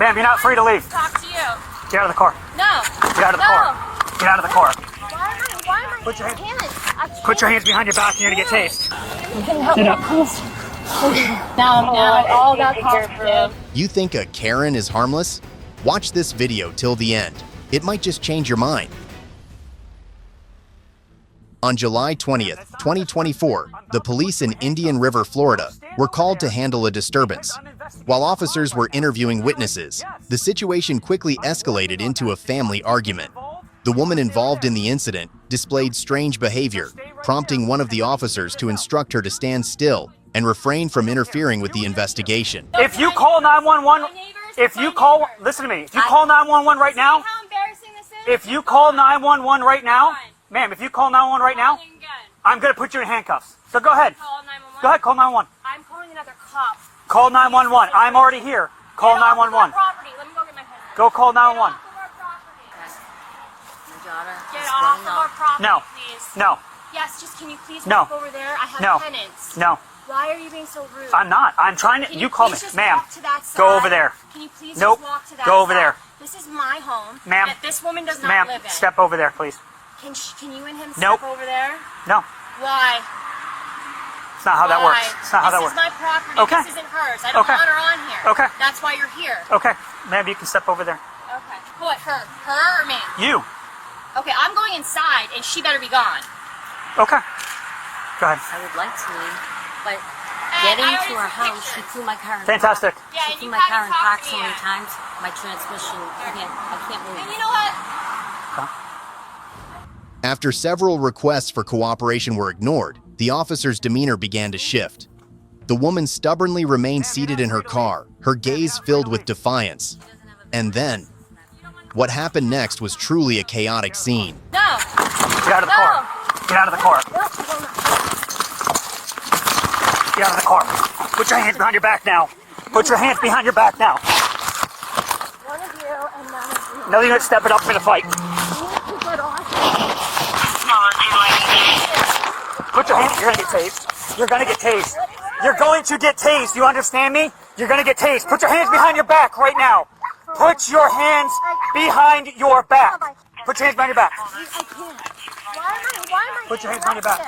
Ma'am, you're not free to leave. Talk to you. Get out of the car. No. Get out of the car. Get out of the car. Why am I Put your hands behind your back and you're going to get tased. Can you help me, please? Now all got cops. You think a Karen is harmless? Watch this video till the end. It might just change your mind. On July 20th, 2024, the police in Indian River, Florida, were called to handle a disturbance. While officers were interviewing witnesses, the situation quickly escalated into a family argument. The woman involved in the incident displayed strange behavior, prompting one of the officers to instruct her to stand still and refrain from interfering with the investigation. If you call 911, listen to me, if you call 911 right now, if you call 911 right now, ma'am, if you call 911 right now, I'm going to put you in handcuffs. So go ahead. Go ahead, call 911. I'm calling another cop. Call 911. I'm already here. Call 911. Let me go get my husband. Go call 911. Get off of our property, No. please. No. Yes, just can you please No. walk over there? I have No. tenants. No. Why are you being so rude? I'm not. I'm trying to. You call me. Ma'am, go over there. Can you please Nope. just walk to that Go over side? there. This is my home. Ma'am. That this woman does not Ma'am, live in. step over there, please. Can you and him Nope. step over there? No. Why? It's not how that works. It's not how that works. This is my property. Okay. This isn't hers. I don't Okay. want her on here. Okay. That's why you're here. Okay. Ma'am, you can step over there. Okay. What, her? Her or me? You. Okay, I'm going inside and she better be gone. Okay. Go ahead. I would like to leave, but getting to our house, she threw my car in Fantastic. Yeah, She and threw you my car haven't in park talked so to me many yet. times, my transmission, I can't move. And you know what? After several requests for cooperation were ignored, the officer's demeanor began to shift. The woman stubbornly remained seated in her car, her gaze filled with defiance. And then, what happened next was truly a chaotic scene. No. Get out of the car. Get out of the car. Get out of the car. Put your hands behind your back now. Put your hands behind your back now. One of you and none of you. No, you're going to step it up in a fight. Put your hands. You're going to get tased. You're going to get tased. You're going to get tased. You understand me? You're going to get tased. Put your hands behind your back right now. Put your hands behind your back. Put your hands behind your back. I can't. Why am I Put your hands behind your back.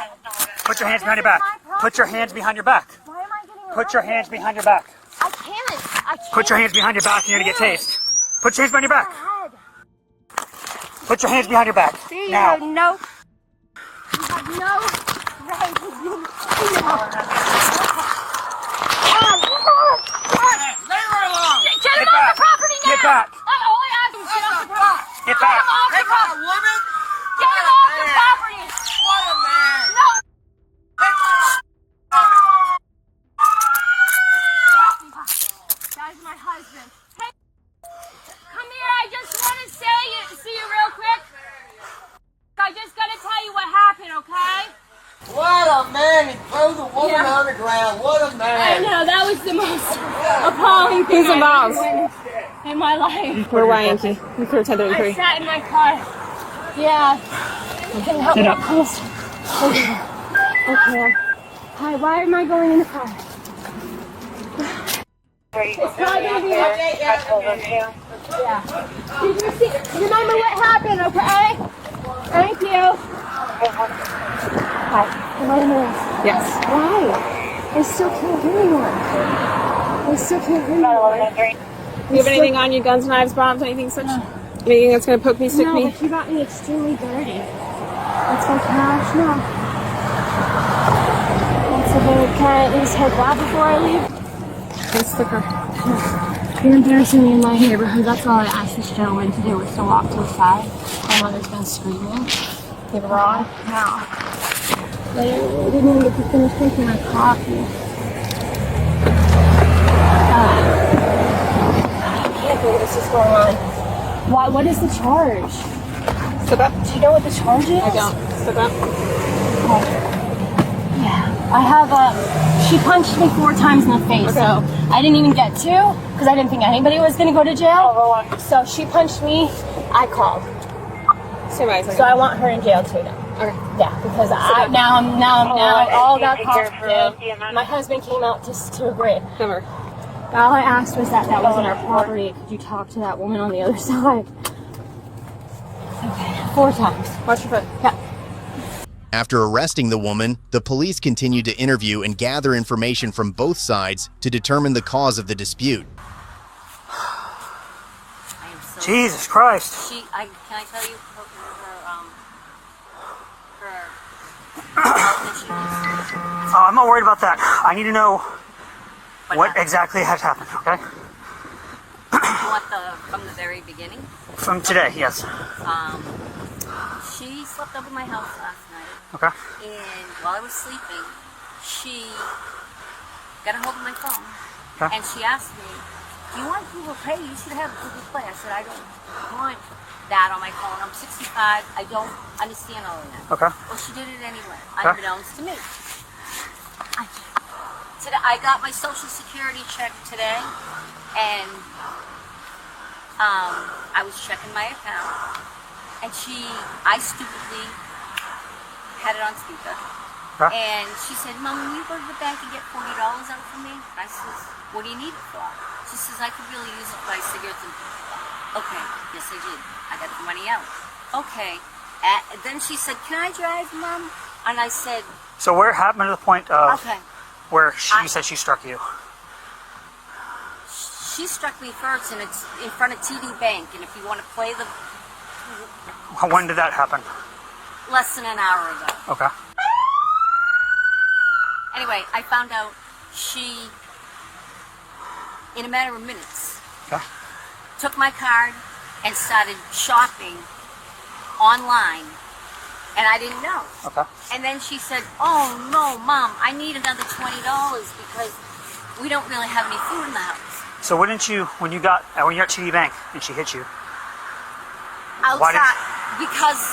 Put your hands behind your back. Put your hands behind your back. Why am I getting Put your hands behind your back. I can't. Put your hands behind your back and you're going to get tased. Put your hands behind your back. Put your hands behind your back. See, Now. you have no right to do Get him off the property now! Get back. I only asked him to get off the property. Get back. Get him off the property. Get him off the property. What a man! No. That's my husband. Hey, come here. I just want to see you real quick. I just got to tell you what happened, okay? What a man! He threw the woman on the ground. What a I man! know, that was the most appalling thing Who's involved? in my life. Where were you? You clear I 1033. sat in my car. Yeah. Can you help me out, please? Okay. Hi, why am I going in the car? It's probably going to be Yeah. Did you remember what happened, okay? Thank you. Hi. Am I in the Yes. Why? I still can't hear anyone. I still can't hear anyone. Do you have anything on you? Guns, knives, bombs, anything such? Anything that's going to poke me, stick No, me? but you got me extremely dirty. That's my cash. No. That's a very, can I at least take that before I leave? Let's stick her. You're embarrassing me in my neighborhood. That's all I asked this gentleman to do was to walk to the side. My mother's been screaming. You wrong? No. I didn't even get to finish drinking my coffee. I can't believe this is going on. What is the charge? Step up. Do you know what the charge is? I don't. Step up. Yeah. I have she punched me 4 times in the face, so I didn't even get to, because I didn't think anybody was going to go to jail. So she punched me, I called. So I want her in jail too now. Okay. Yeah, because now all got cops. My husband came out to agree. Number. All I asked was that wasn't our property. Could you talk to that woman on the other side? Okay, 4 times. Watch your foot. Yeah. After arresting the woman, the police continued to interview and gather information from both sides to determine the cause of the dispute. I am so Jesus Christ. Can I tell you her health issues? I'm not worried about that. I need to know what happened? exactly has happened, okay? You want from the very beginning? From today, yes. She slept over my house last night. Okay. And while I was sleeping, she got a hold of my phone. Okay. And she asked me, do you want Google Play? You should have Google Play. I said, I don't want that on my phone. I'm 65. I don't understand all of that. Okay. Well, she did it anyway, Okay. unbeknownst to me. Today, I got my Social Security check today, and I was checking my account, and I stupidly had it on speaker. Okay. And she said, Mom, will you go to the bank and get $40 out for me? I said, what do you need it for? She says, I could really use it for my cigarettes. And okay, yes I did. I got the money out. Okay. Then she said, can I drive, Mom? And I said, So where it happened to the point of okay. where you said she struck you? She struck me first, and it's in front of TD Bank. And if you want to play When did that happen? less than an hour ago. Okay. Anyway, I found out she, in a matter of minutes, Okay. took my card and started shopping online, and I didn't know. Okay. And then she said, oh no, Mom, I need another $20 because we don't really have any food in the house. So when you're at TD Bank and she hit you? Why Outside, because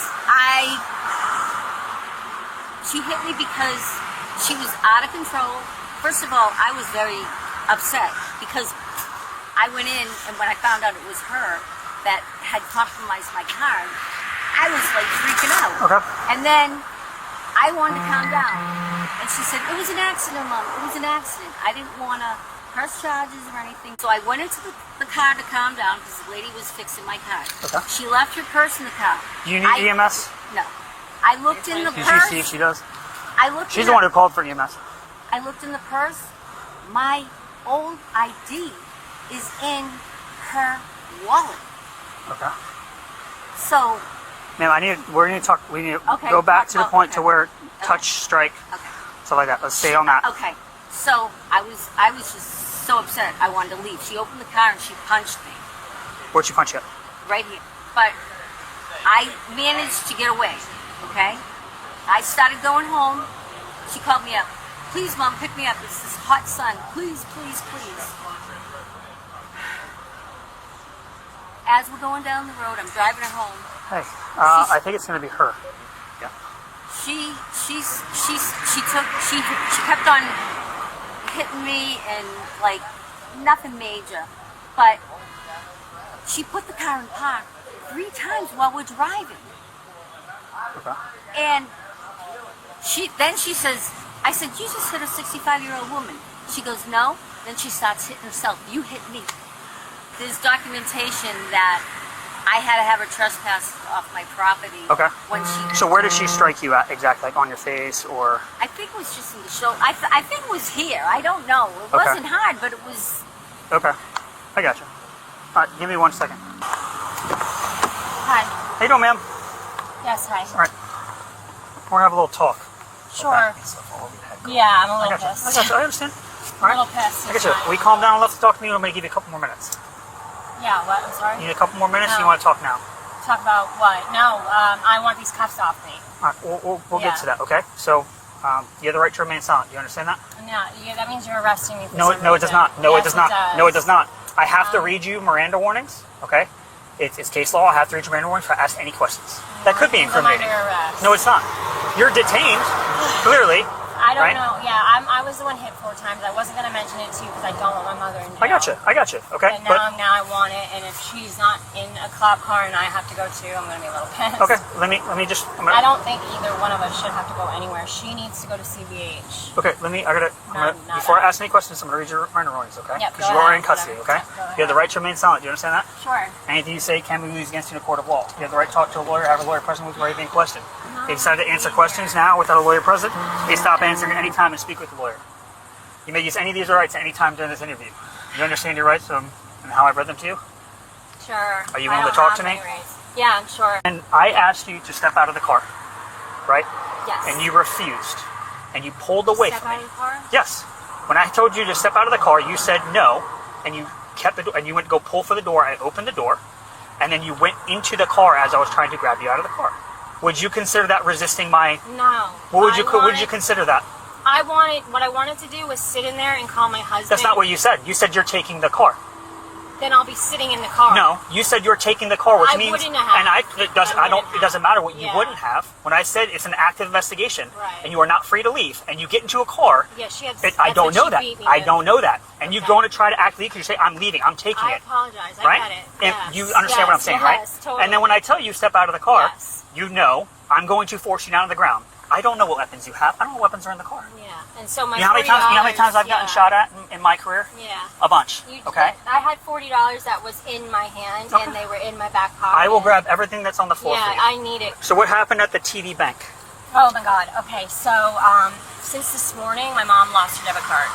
she hit me because she was out of control. First of all, I was very upset because I went in, and when I found out it was her that had compromised my card, I was like freaking out. Okay. And then I wanted to calm down. And she said, it was an accident, Mom. It was an accident. I didn't want to press charges or anything. So I went into the car to calm down because the lady was fixing my car. Okay. She left her purse in the car. Do you need EMS? No. I looked in the Did purse. you see if she does? She's the one who called for EMS. I looked in the purse. My old ID is in her wallet. Okay. So, Ma'am, we need to Okay. go back to the point okay. to where touch, strike, okay. stuff like that. Let's stay on that. Okay. So I was just so upset. I wanted to leave. She opened the car and she punched me Where'd she punch you? right here. But I managed to get away. Okay. I started going home. She called me up. Please, Mom, pick me up. It's this hot sun. Please, please, please. As we're going down the road, I'm driving her home. Hey, I think it's going to be her. Yeah. She kept on hitting me and like nothing major, but she put the car in park 3 times while we're driving. Okay. And she says, I said, you just hit a 65-year-old woman. She goes, no. Then she starts hitting herself. You hit me. There's documentation that I had to have her trespass off my property. Okay. When she. So where did she strike you at exactly? Like on your face or? I think it was just in the shoulder. I think it was here. I don't know. It Okay. wasn't hard, but it was. Okay. I got you. All right, give me 1 second. Hi. How you doing, ma'am? Yes, hi. All right. We're gonna have a little talk. Sure. Yeah, I'm a I little got you. pissed. I got you. I understand. All A little right. pissed. I got you. We calm down enough to talk to me. I'm gonna give you a couple more minutes. Yeah, what? I'm sorry? You need a couple more minutes. Or you No. want to talk now? Talk about what? No, I want these cuffs off me. All right. We'll Yeah. get to that. Okay. So you have the right to remain silent. Do you understand that? Yeah, that means you're arresting me for No, some no, it does reason. not. No, Yes, it does not. does. No, it does not. I have to read you Miranda warnings. Okay. It's case law. I have to read you Miranda warnings if I ask any questions. That could be Means I'm under incriminating. arrest. No, it's not. You're detained. Clearly. I don't right? know. Yeah, I was the one hit 4 times. I wasn't gonna mention it to you because I don't want my mother in jail. I got you. Okay. But now I want it, and if she's not in a cop car and I have to go too, I'm gonna be a little pissed. Okay. Let me just. I don't think either one of us should have to go anywhere. She needs to go to CBH. Okay. Before I ask any questions, I'm gonna read your mirror rulings. Okay. Yep, Because go you are ahead. in custody. Okay. Go You have the right to remain silent. Do you understand that? Sure. Anything you say can be used against you in a court of law. You have the right to talk to a lawyer, have a lawyer present with you, being questioned. If you decide to answer questions now without a lawyer present, you stop answering at any time and speak with the lawyer. You may use any of these rights at any time during this interview. You understand your rights and how I've read them to you? Sure. Are you willing to talk to me? Yeah, I'm sure. And I asked you to step out of the car, right? Yes. And you refused. And you pulled away Step from out me. of the car? Yes. When I told you to step out of the car, you said no, and you kept the door, and you went to go pull for the door. I opened the door, and then you went into the car as I was trying to grab you out of the car. Would you consider that resisting my? No. What would you consider that? What I wanted to do was sit in there and call my husband. That's not what you said. You said you're taking the car. Then I'll be sitting in the car. No, you said you're taking the car, which I means, wouldn't have. and it doesn't matter what you Yeah. wouldn't have. When I said it's an active investigation, Right. and you are not free to leave, and you get into a car, Yeah, she had. I don't know that. I With. don't know that, and you Okay. go to try to act leave because you say I'm leaving, I'm taking I it, apologize. I right? get it. And Yes. you understand what I'm saying, right? Yes, totally. And then when I tell you step out of the car, Yes. you know I'm going to force you down to the ground. I don't know what weapons you have. I don't know what weapons are in the car. Yeah, and so my. You know how many times I've gotten shot at in my career? Yeah. A bunch. Okay. I had $40 that was in my hand, Okay. and they were in my back pocket. I will grab everything that's on the floor for Yeah, you. I need it. So what happened at the TD Bank? Oh my God. Okay, so since this morning, my mom lost her debit card.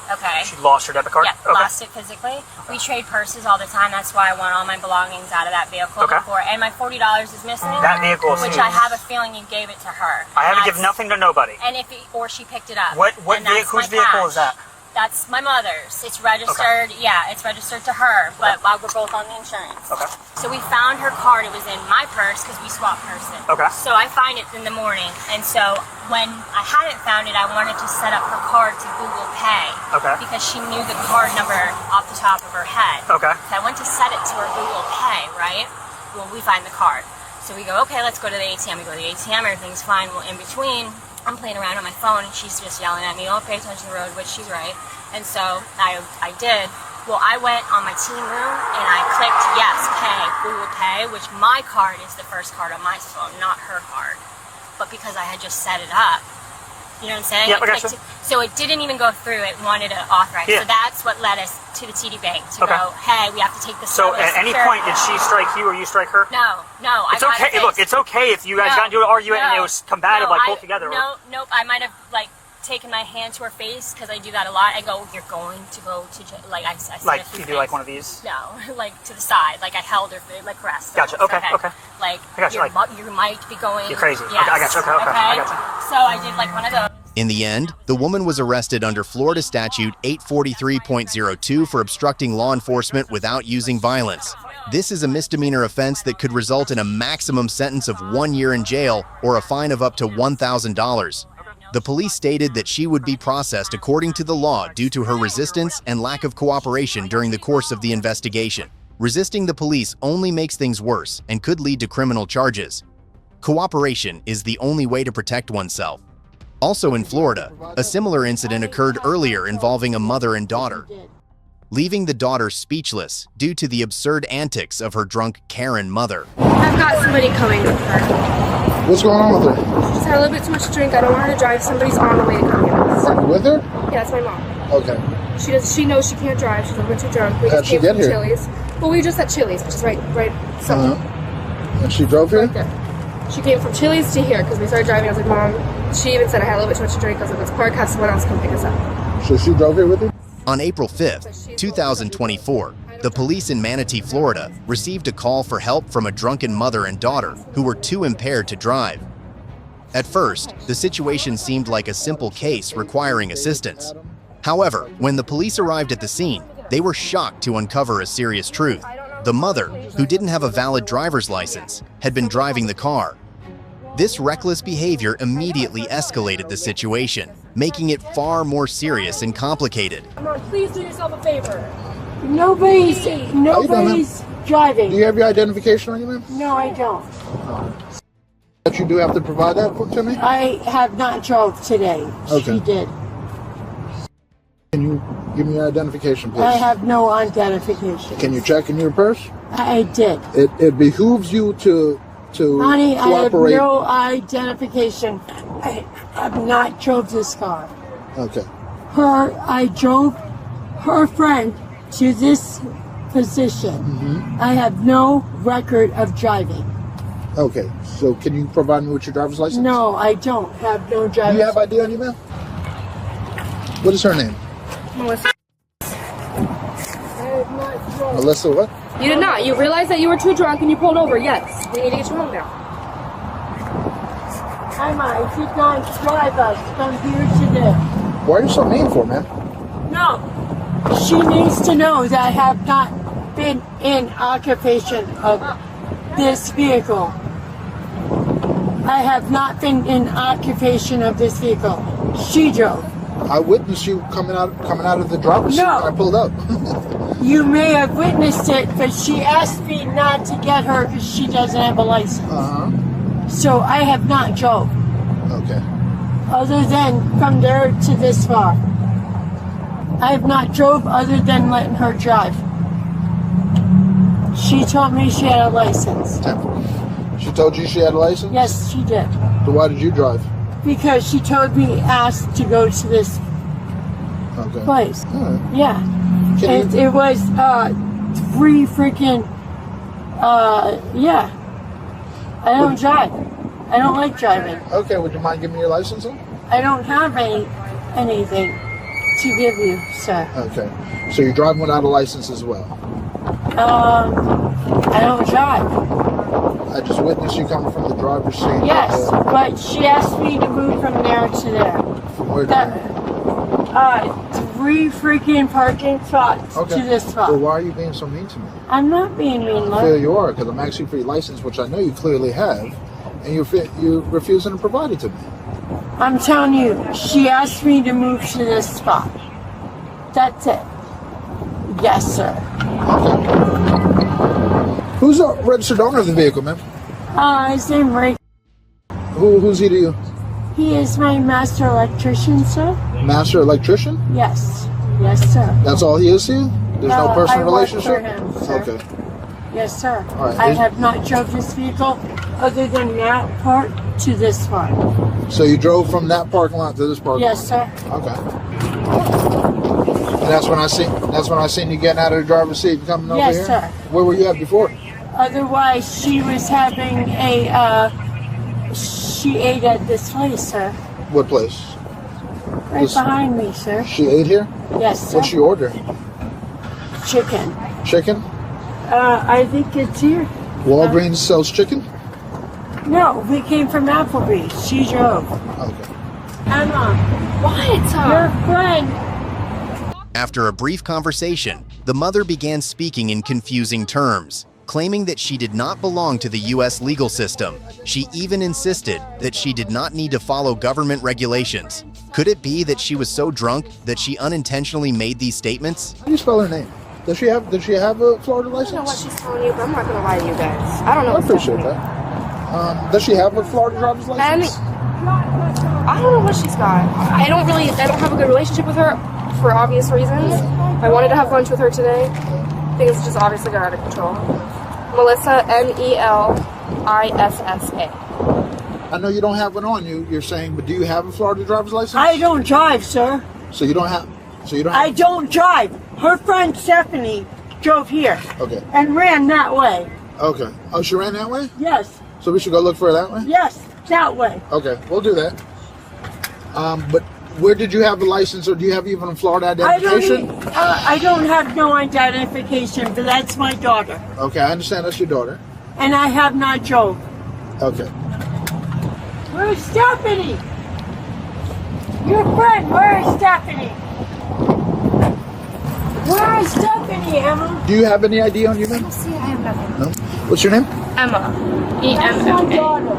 Okay. She lost her debit card? Yeah, Okay. lost it physically. We trade purses all the time. That's why I want all my belongings out of that vehicle Okay. before. And my $40 is missing. That vehicle is which I have a feeling you gave it to her. I haven't And given nothing to nobody. And or she picked it up. What And that's vehicle? Whose my vehicle cash. is that? That's my mother's. It's registered. Yeah, it's registered to her. But we're both on the insurance. Okay. So we found her card. It was in my purse because we swapped purses. Okay. So I find it in the morning, and so when I hadn't found it, I wanted to set up her card to Google Pay. Okay. Because she knew the card number off the top of her head. Okay. So I went to set it to her Google Pay, right? Well, we find the card. So we go, okay, let's go to the ATM. We go to the ATM, everything's fine. Well, in between, I'm playing around on my phone, and she's just yelling at me, oh, pay attention to the road, which she's right. And so I did. Well, I went on my team room, and I clicked yes, pay, Google Pay, which my card is the first card on my phone, not her card. But because I had just set it up, you know what I'm saying? Yeah, I got you. So it didn't even go through. It wanted to authorize. Yeah. So that's what led us to the TD Bank to Okay. go, hey, we have to take this. So at any point, did she strike you or you strike her? No. It's okay. Look, it's okay if you guys got into an argument and it was combative, like both together. Nope. I might have taken my hand to her face because I do that a lot. I go, you're going to go to jail. Like I said Like it through you the do like face. one of these? No, like to the side. Like I held her, like caressed. Gotcha. Okay. Like I got you, you might be going. You're crazy. Yes. I got you. Okay. I got you. So I did like one of those. In the end, the woman was arrested under Florida Statute 843.02 for obstructing law enforcement without using violence. This is a misdemeanor offense that could result in a maximum sentence of 1 year in jail or a fine of up to $1,000. The police stated that she would be processed according to the law due to her resistance and lack of cooperation during the course of the investigation. Resisting the police only makes things worse and could lead to criminal charges. Cooperation is the only way to protect oneself. Also in Florida, a similar incident occurred earlier involving a mother and daughter, leaving the daughter speechless due to the absurd antics of her drunk Karen mother. I've got somebody coming with her. What's going on with her? She's had a little bit too much to drink. I don't want her to drive. Somebody's on the way to come get us. Are you with her? Yeah, it's my mom. Okay. She knows she can't drive. She's a little bit too drunk. We How'd just she came get from here? Chili's. Well, we were just at Chili's, which is right. So And she drove here? right there. She came from Chili's to here because we started driving. I was like, Mom. She even said I had a little bit too much to drink. I was like, let's park. Have someone else come pick us up. So she drove here with you? On April 5th, 2024, the police in Manatee, Florida, received a call for help from a drunken mother and daughter who were too impaired to drive. At first, the situation seemed like a simple case requiring assistance. However, when the police arrived at the scene, they were shocked to uncover a serious truth. The mother, who didn't have a valid driver's license, had been driving the car. This reckless behavior immediately escalated the situation, making it far more serious and complicated. Come on, please do yourself a favor. Nobody's driving. Do you have your identification on you, ma'am? No, I don't. But you do have to provide that to me? I have not drove today. Okay. She did. Can you give me your identification, please? I have no identification. Can you check in your purse? I did. It behooves you to Honey, I have cooperate. no identification. I have not drove this car. Okay. I drove her friend to this position. Mm-hmm. I have no record of driving. Okay. So can you provide me with your driver's license? No, I don't have no Do driver's you have ID on you, ma'am? What is her name? Melissa. I have not drove. Melissa what? You did not. You realized that you were too drunk and you pulled over. Yes. We need to get you home now. I did not drive us from here to there. Why are you so mean for, man? No. She needs to know that I have not been in occupation of this vehicle. I have not been in occupation of this vehicle. She drove. I witnessed you coming out of the driver's seat. No. I pulled up. You may have witnessed it, but she asked me not to get her because she doesn't have a license. Uh-huh. So I have not drove. Okay. Other than from there to this far. I have not drove other than letting her drive. She told me she had a license. She told you she had a license? Yes, she did. So why did you drive? Because she told me asked to go to this Okay. place. All right. Yeah. Can you- It was three freaking yeah. I don't drive. I don't like driving. Okay, would you mind giving me your license then? I don't have anything to give you, sir. Okay. So you're driving without a license as well? I don't drive. I just witnessed you coming from the driver's seat. Yes, but she asked me to move from there to there. From where to Three freaking parking spots where? Okay. to this spot. Well, why are you being so mean to me? I'm not being mean, I feel look. you are, because I'm asking for your license, which I know you clearly have, and you're refusing to provide it to me. I'm telling you, she asked me to move to this spot. That's it. Yes, sir. Okay. Who's the registered owner of the vehicle, ma'am? His name Ray. Who's he to you? He is my master electrician, sir. Master electrician? Yes. Yes, sir. That's all he is to you? There's no personal I work relationship? for him, sir. Okay. Yes, sir. All right. I have not drove this vehicle other than that part to this part. So you drove from that parking lot to this parking Yes, lot? sir. Okay. And that's when I seen you getting out of the driver's seat and coming over Yes, here? sir. Where were you at before? Otherwise, she was having she ate at this place, sir. What place? Right This- behind me, sir. She ate here? Yes, sir. What'd she order? Chicken. Chicken? I think it's here. Walgreens sells chicken? No, we came from Applebee's. She drove. Okay. Emma, What? your friend. After a brief conversation, the mother began speaking in confusing terms, claiming that she did not belong to the U.S. legal system. She even insisted that she did not need to follow government regulations. Could it be that she was so drunk that she unintentionally made these statements? How do you spell her name? Did she have a Florida I don't know what license? she's telling you, but I'm not going to lie to you guys. I don't know I what's appreciate happening. that. Does she have a Florida driver's license? I don't know what she's got. I don't have a good relationship with her for obvious reasons. I wanted to have lunch with her today. Things just obviously got out of control. Melissa, Melissa. I know you don't have one on you, you're saying, but do you have a Florida driver's license? I don't drive, sir. So you don't have. I don't drive. Her friend Stephanie drove here Okay. and ran that way. Okay. Oh, she ran that way? Yes, So we should go look for her that way? yes, that way. Okay, we'll do that. But where did you have the license, or do you have even a Florida identification? I don't have no identification, but that's my daughter. Okay, I understand that's your daughter. And I have not drove. Okay. Where's Stephanie? Your friend, where is Stephanie? Where is Stephanie, Emma? Do you have any ID on you, ma'am? See, I have nothing. No. What's your name? Emma. That's my E-M-M-A. daughter.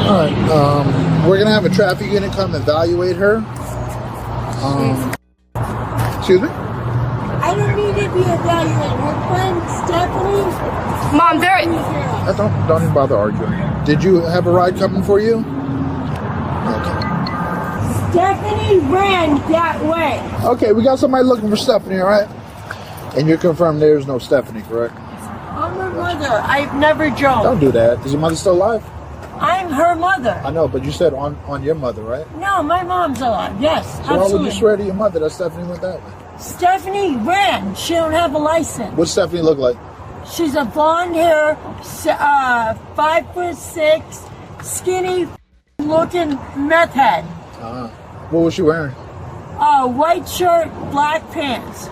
All right. We're gonna have a traffic unit come evaluate her. Excuse me? I don't need to be evaluated. Her friend Stephanie. Mom, Don't even bother arguing. Did you have a ride coming for you? Okay. Stephanie ran that way. Okay, we got somebody looking for Stephanie, all right? And you're confirmed there's no Stephanie, correct? I'm her mother. I've never drove. Don't do that. Is your mother still alive? I'm her mother. I know, but you said on your mother, right? No, my mom's alive. Yes, So absolutely. why would you swear to your mother that Stephanie went that way? Stephanie ran. She don't have a license. What's Stephanie look like? She's a blonde hair, 5'6", skinny looking meth head. What was she wearing? White shirt, black pants.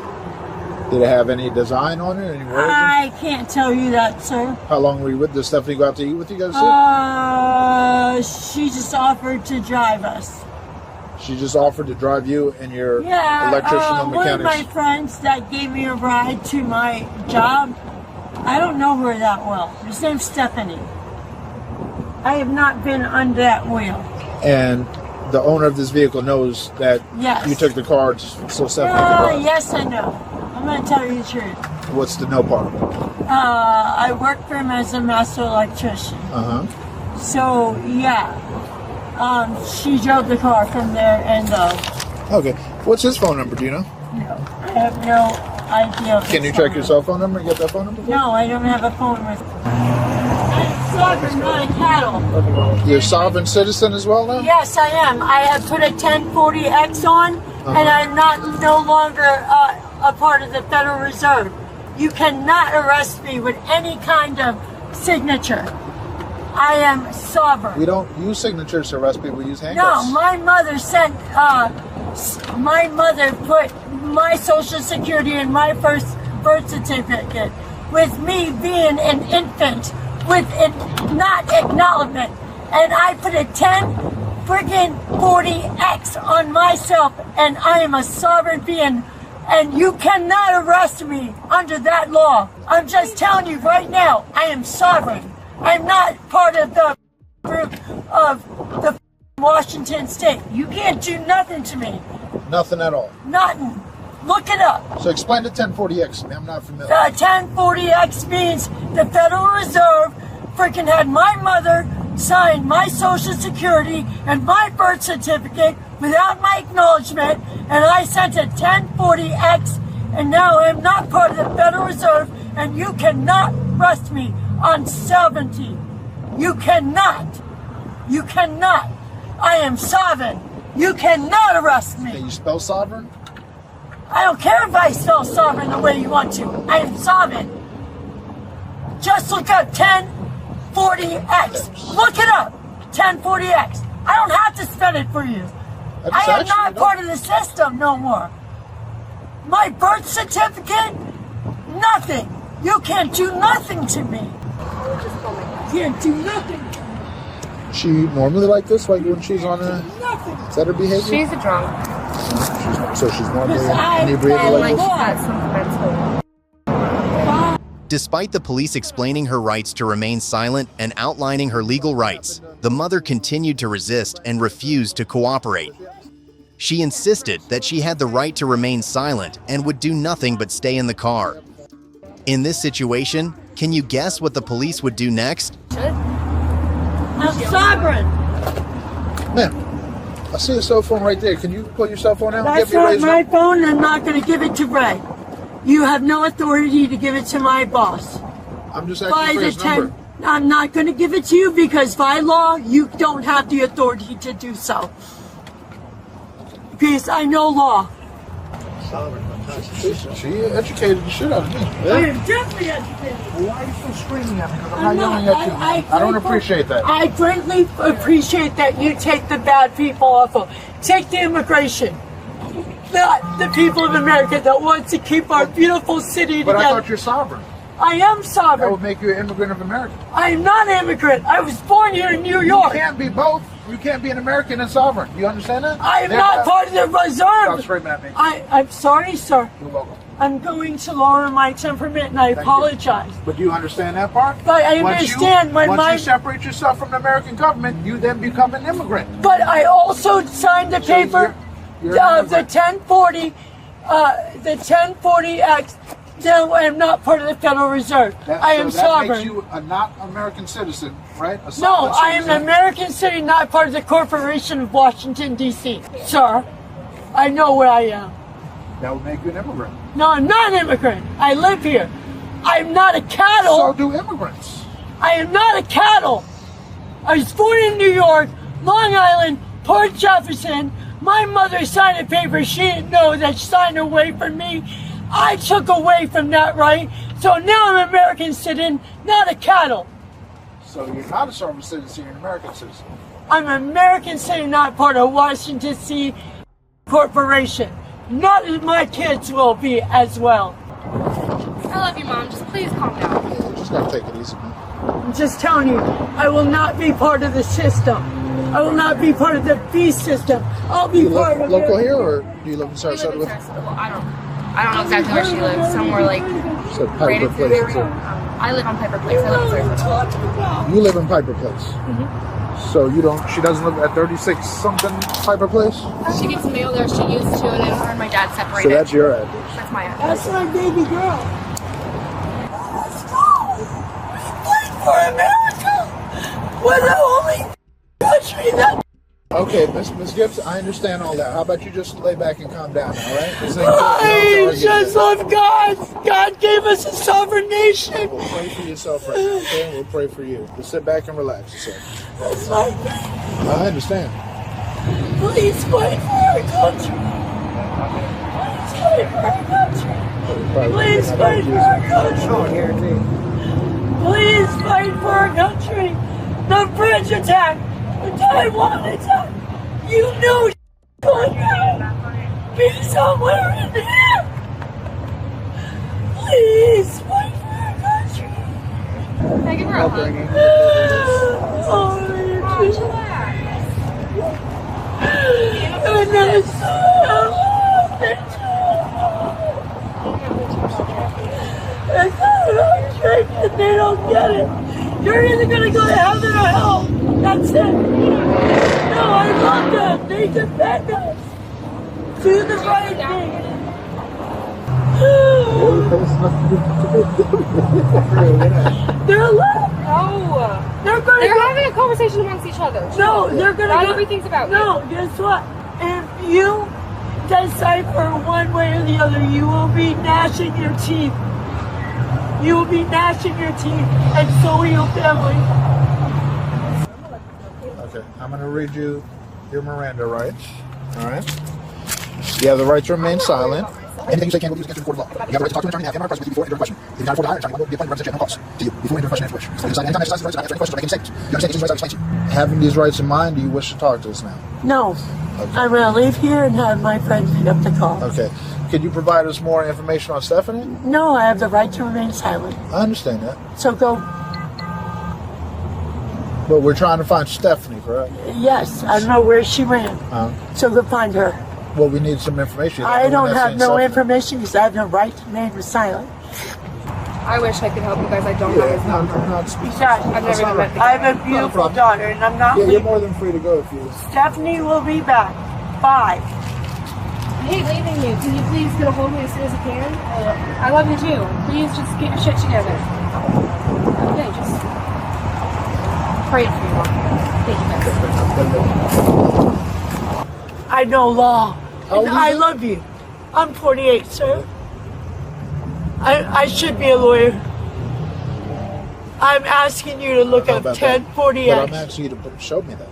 Did it have any design on it? Any words? I can't tell you that, sir. How long were you with? Did Stephanie go out to eat with you guys? She just offered to drive us. She just offered to drive you and your Yeah, electrician and one of mechanics. my friends that gave me a ride to my job, I don't know her that well. Her name's Stephanie. I have not been under that wheel. And the owner of this vehicle knows that Yes. you took the car so Stephanie could drive. Yes, I know. I'm going to tell you the truth. What's the no part? I work for him as a master electrician. So, yeah. She drove the car from there and Okay. What's his phone number? Do you know? no, I have no idea. Can you check your cell phone number and get that phone number? No, I don't have a phone with me. I'm sovereign, not a cattle. You're a sovereign citizen as well now? Yes, I am. I have put a 1040X on, and I'm no longer a part of the Federal Reserve. You cannot arrest me with any kind of signature. I am sovereign. We don't use signatures to arrest people. We use No, handcuffs. my mother sent, my mother put my social security in my first birth certificate with me being an infant with not acknowledgement. And I put a 10-40X on myself, and I am a sovereign being, and you cannot arrest me under that law. I'm just telling you right now, I am sovereign. I'm not part of the group of the Washington State. You can't do nothing to me. Nothing at all. Nothing. Look it up. So explain the 1040X to me. I'm not familiar. 1040X means the Federal Reserve freaking had my mother sign my social security and my birth certificate without my acknowledgement, and I sent a 1040X, and now I'm not part of the Federal Reserve, and you cannot arrest me on sovereignty. You cannot. You cannot. I am sovereign. You cannot arrest me. Can you spell sovereign? I don't care if I spell sovereign the way you want to. I am sovereign. Just look up 1040X. Look it up. 1040X. I don't have to spell it for you. I am not part of the system no more. My birth certificate, nothing. You can't do nothing to me. Can't do nothing. She normally like this, like when she's on a... Nothing. Is that her behavior? She's a drunk. So she's normally I inebriated like this? Got some mental. Despite the police explaining her rights to remain silent and outlining her legal rights, the mother continued to resist and refused to cooperate. She insisted that she had the right to remain silent and would do nothing but stay in the car. In this situation, can you guess what the police would do next? I'm sovereign. Ma'am, I see a cell phone right there. Can you pull your cell phone out? That's Give me not Ray's my number. phone. I'm not going to give it to Ray. You have no authority to give it to my boss. I'm just asking for his number. I'm not going to give it to you because by law, you don't have the authority to do so. Because I know law. She educated the shit out of me. I am definitely educated. Why are you so screaming at me? Because I'm I'm not yelling not- at you. I I don't appreciate that. I greatly appreciate that you take the bad people off of. Take the immigration. Not the people of America that wants to keep our beautiful city But I together. thought you're sovereign. I am That sovereign. would make you an immigrant of America. I am not an immigrant. I was born here in New You York. can't be both. You can't be an American and sovereign. You understand that? I am not part of the Stop reserve. screaming at me. I'm sorry, sir. You're welcome. I'm going to lower my temperament and I apologize. But do you understand that part? But I understand when once my- you separate yourself from the American government, you then become an immigrant. But I also signed the paper you're an of the immigrant. 1040X No, I am not part of the Federal Reserve. I am that sovereign. makes you a not American citizen, right? A No, sovereign I am citizen. an American citizen, not part of the Corporation of Washington, D.C. Sir, I know what I am. That would make you an immigrant. No, I'm not an immigrant. I live here. I'm not a cattle. So do immigrants. I am not a cattle. I was born in New York, Long Island, Port Jefferson. My mother signed a paper. She didn't know that she signed away from me. I took away from that right. So now I'm an American citizen, not a cattle. So you're not a sovereign citizen, you're an American citizen. I'm an American citizen, not part of Washington, D.C. Corporation. Not as my kids will be as well. I love you, Mom. Just please calm down. You just gotta take it easy, man. I'm just telling you, I will not be part of the system. I will not be part of the fee system. I'll be Do you part live of local it. here, or do you live in We live Sarasota? in Sarasota. Well, I don't know exactly where she lives. Somewhere like So right Piper in the Place. area. I live on Piper Place. I live in Sarasota. You live in Piper Place. So you don't. She doesn't live at 36 something Piper Place. She gets mail there. She used to, and then her and my dad So separated. that's your address. That's my address. That's my baby girl. Let's go. Fight for America. We're the only country that. Okay, Miss Gibbs, I understand all that. How about you just lay back and calm down, all right? This ain't I no just love God. God gave us a sovereign nation. We'll pray for yourself right now, okay? We'll pray for you. Just sit back and relax yourself. That's my baby. I understand. Please fight for our country. Please fight for our country. Please fight for our country. Please fight for our country. The bridge attack. The Taiwan attack. You know going down. Be somewhere in here. Please fight for our country. Can I give her a hug? Oh, Jesus. And that's and they don't get it. You're either gonna go to heaven or hell. That's it. No, I love them. They defend us. Do the right thing. They're left. No. They're gonna They're go. having a conversation amongst each other. No, they're gonna Not go. everything's about No, guess what? If you decipher one way or the other, you will be gnashing your teeth. You will be gnashing your teeth, and so will your family. Okay, I'm going to read you your Miranda rights. All right? You have the right to remain silent. Anything you say can't be used against you in court of law. You have the right to talk to an attorney and have him present with you before entering a question. If you can't afford to hire an attorney, will be appointed representation at no cost to you before entering a question and answer which. You decide anytime exercise the rights and answer any questions or make any statements. You understand these rights I explained to you. Having these rights in mind, do you wish to talk to us now? No, I'm gonna leave here and have my friend pick up the call. Okay. Could you provide us more information on Stephanie? No, I have the right to remain silent. I understand that. So go. But we're trying to find Stephanie, correct? Yes, I don't know where she ran. So go find her. Well, we need some information. I don't have no Stephanie. information because I have no right to remain silent. I wish I could help you guys. I don't have his number. I'm not speaking. Besides, I've never even met the I guy. have a beautiful daughter, and I'm not Yeah, you're leaving. more than free to go if you. Stephanie will be back. Bye. I hate leaving you. Can you please get a hold of me as soon as you can? I love you too. Please just get your shit together. Okay, just pray for you, Mom. Thank you, guys. I know law. How old And is I you? love you. I'm 48, sir. I should be a lawyer. I'm asking you to look up about that. 1040 But I'm X. asking you to show me that.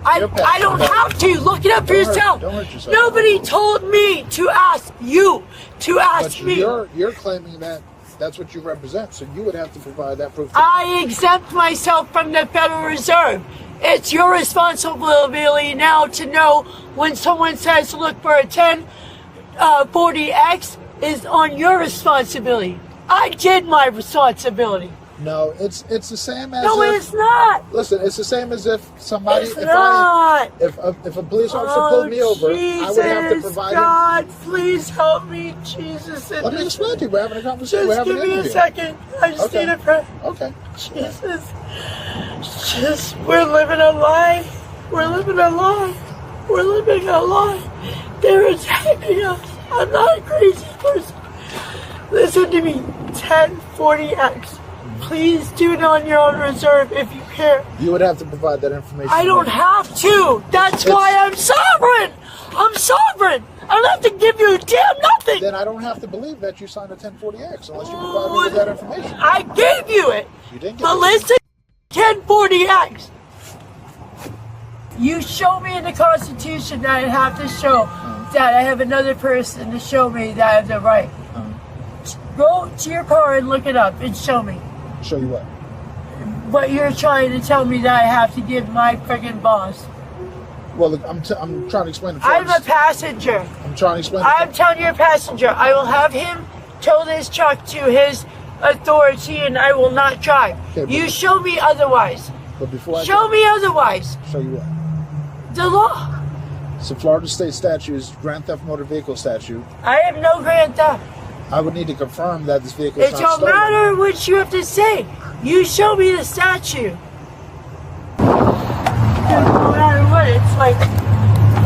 I don't have to. Look it up for Don't hurt- yourself. don't hurt yourself. Nobody told me to ask you to ask But me. you're claiming that that's what you represent, so you would have to provide that proof. I exempt myself from the Federal Reserve. It's your responsibility now to know when someone says look for a 1040X is on your responsibility. I did my responsibility. No, it's the same as. No, if, it's not. Listen, it's the same as if somebody. It's not. If a police officer pulled me over, I would have to provide him. God, please help me, Jesus. Let me explain to you. We're having a conversation. We're Just having give an me a interview. second. I just Okay. need a prayer. Okay. Jesus. Just, we're living a lie. We're living a lie. We're living a lie. They're attacking us. I'm not a crazy person. Listen to me. 1040X. Please do it on your own reserve if you care. You would have to provide that information. I don't have to. That's why I'm sovereign. I'm sovereign. I don't have to give you a damn nothing. Then I don't have to believe that you signed a 1040X unless you provide me with that information. I gave you it. You didn't give But it. listen, 1040X. You show me in the Constitution that I have to show that I have another person to show me that I have the right. Go to your car and look it up and show me. Show you what? What you're trying to tell me that I have to give my friggin' boss. Well, I'm trying to explain the I'm a facts. passenger. I'm trying to explain. I'm telling you, a passenger. I will have him tow this truck to his authority and I will not drive. Okay, You show me otherwise. But before I Show me otherwise. show you what? The law. So Florida state statutes, grand theft motor vehicle statute. I have no grand theft. I would need to confirm that this vehicle is It not don't stolen. matter what you have to say. You show me the statue. No matter what, it's like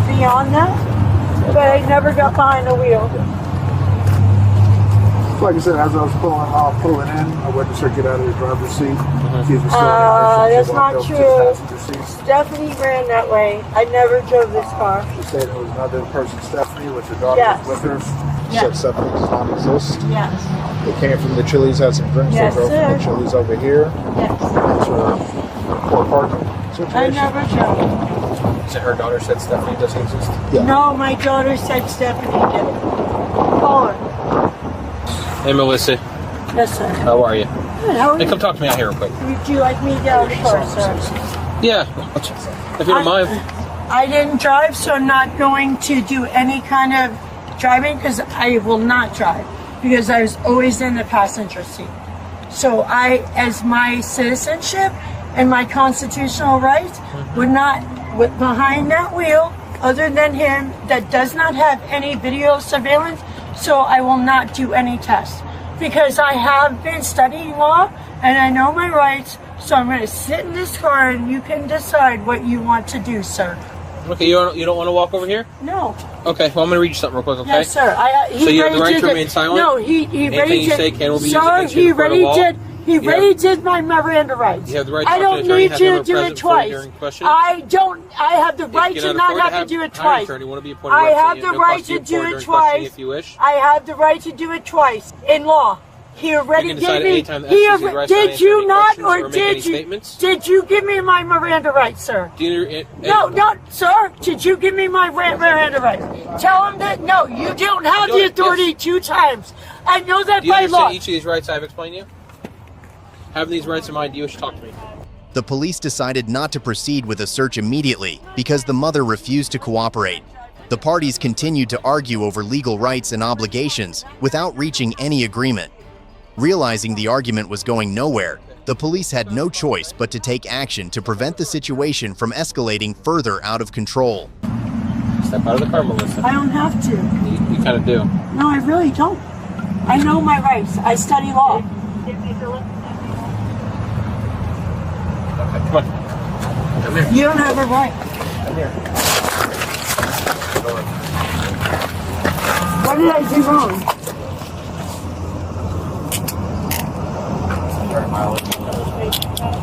beyond that. But I never got behind the wheel. Like I said, as I was pulling in, I witnessed her get out of the driver's seat. That's not true. Stephanie ran that way. I never drove this car. She said it was another person, Stephanie, with her daughter Yes. with her. She Yes. said Stephanie does not exist. Yes. They came from the Chili's, had some drinks. Yes, they drove from the sir. Chili's over here. Yes. It's her poor parking situation. I never drove. So her daughter said Stephanie doesn't exist? Yeah. No, my daughter said Stephanie did it. Call her. Hey, Melissa. Yes, sir. How are you? Good, how are Hey, you? come talk to me out here real quick. Would you like me down the car, sir? Yeah. If you don't mind. I didn't drive, so I'm not going to do any kind of driving because I will not drive because I was always in the passenger seat. So I, as my citizenship and my constitutional rights, would not, behind that wheel, other than him, that does not have any video surveillance, so I will not do any tests because I have been studying law and I know my rights. So I'm going to sit in this car and you can decide what you want to do, sir. Okay, you don't want to walk over here? No. Okay, well, I'm going to read you something real quick, okay? Yes, sir. So you have the right to remain silent? No, he Anything already you did. say can will be used Sir, against you he in court of already law? did. He You already have- did my Miranda rights. You have the right to I talk to don't an attorney, need have you them to do it present for you twice. during questions? I don't. I have the right If you to cannot not afford have to do it hire an twice. attorney, want to be appointed I have representative, the no right cost to you do during it questioning twice. if you wish. I have the right to do it twice in law. He already You can decide gave me. anytime the FCC rights to Did answer you any not, questions or or make any did you? statements? Did you give me my Miranda rights, sir? Do you, No, no, sir. Did you give me my Miranda rights? Tell him that no, you don't have Go the ahead, authority yes. 2 times. I know that Do you by understand law. each of these rights I've explained to you? Having these rights in mind, do you wish to talk to me? The police decided not to proceed with a search immediately because the mother refused to cooperate. The parties continued to argue over legal rights and obligations without reaching any agreement. Realizing the argument was going nowhere, the police had no choice but to take action to prevent the situation from escalating further out of control. Step out of the car, Melissa. I don't have to. You kind of do. No, I really don't. I know my rights. I study law. Okay, come on. Come here. You don't have a right. Come here. What did I do wrong?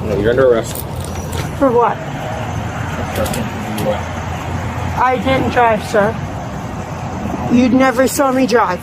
No, you're under arrest. For what? I didn't drive, sir. You never saw me drive.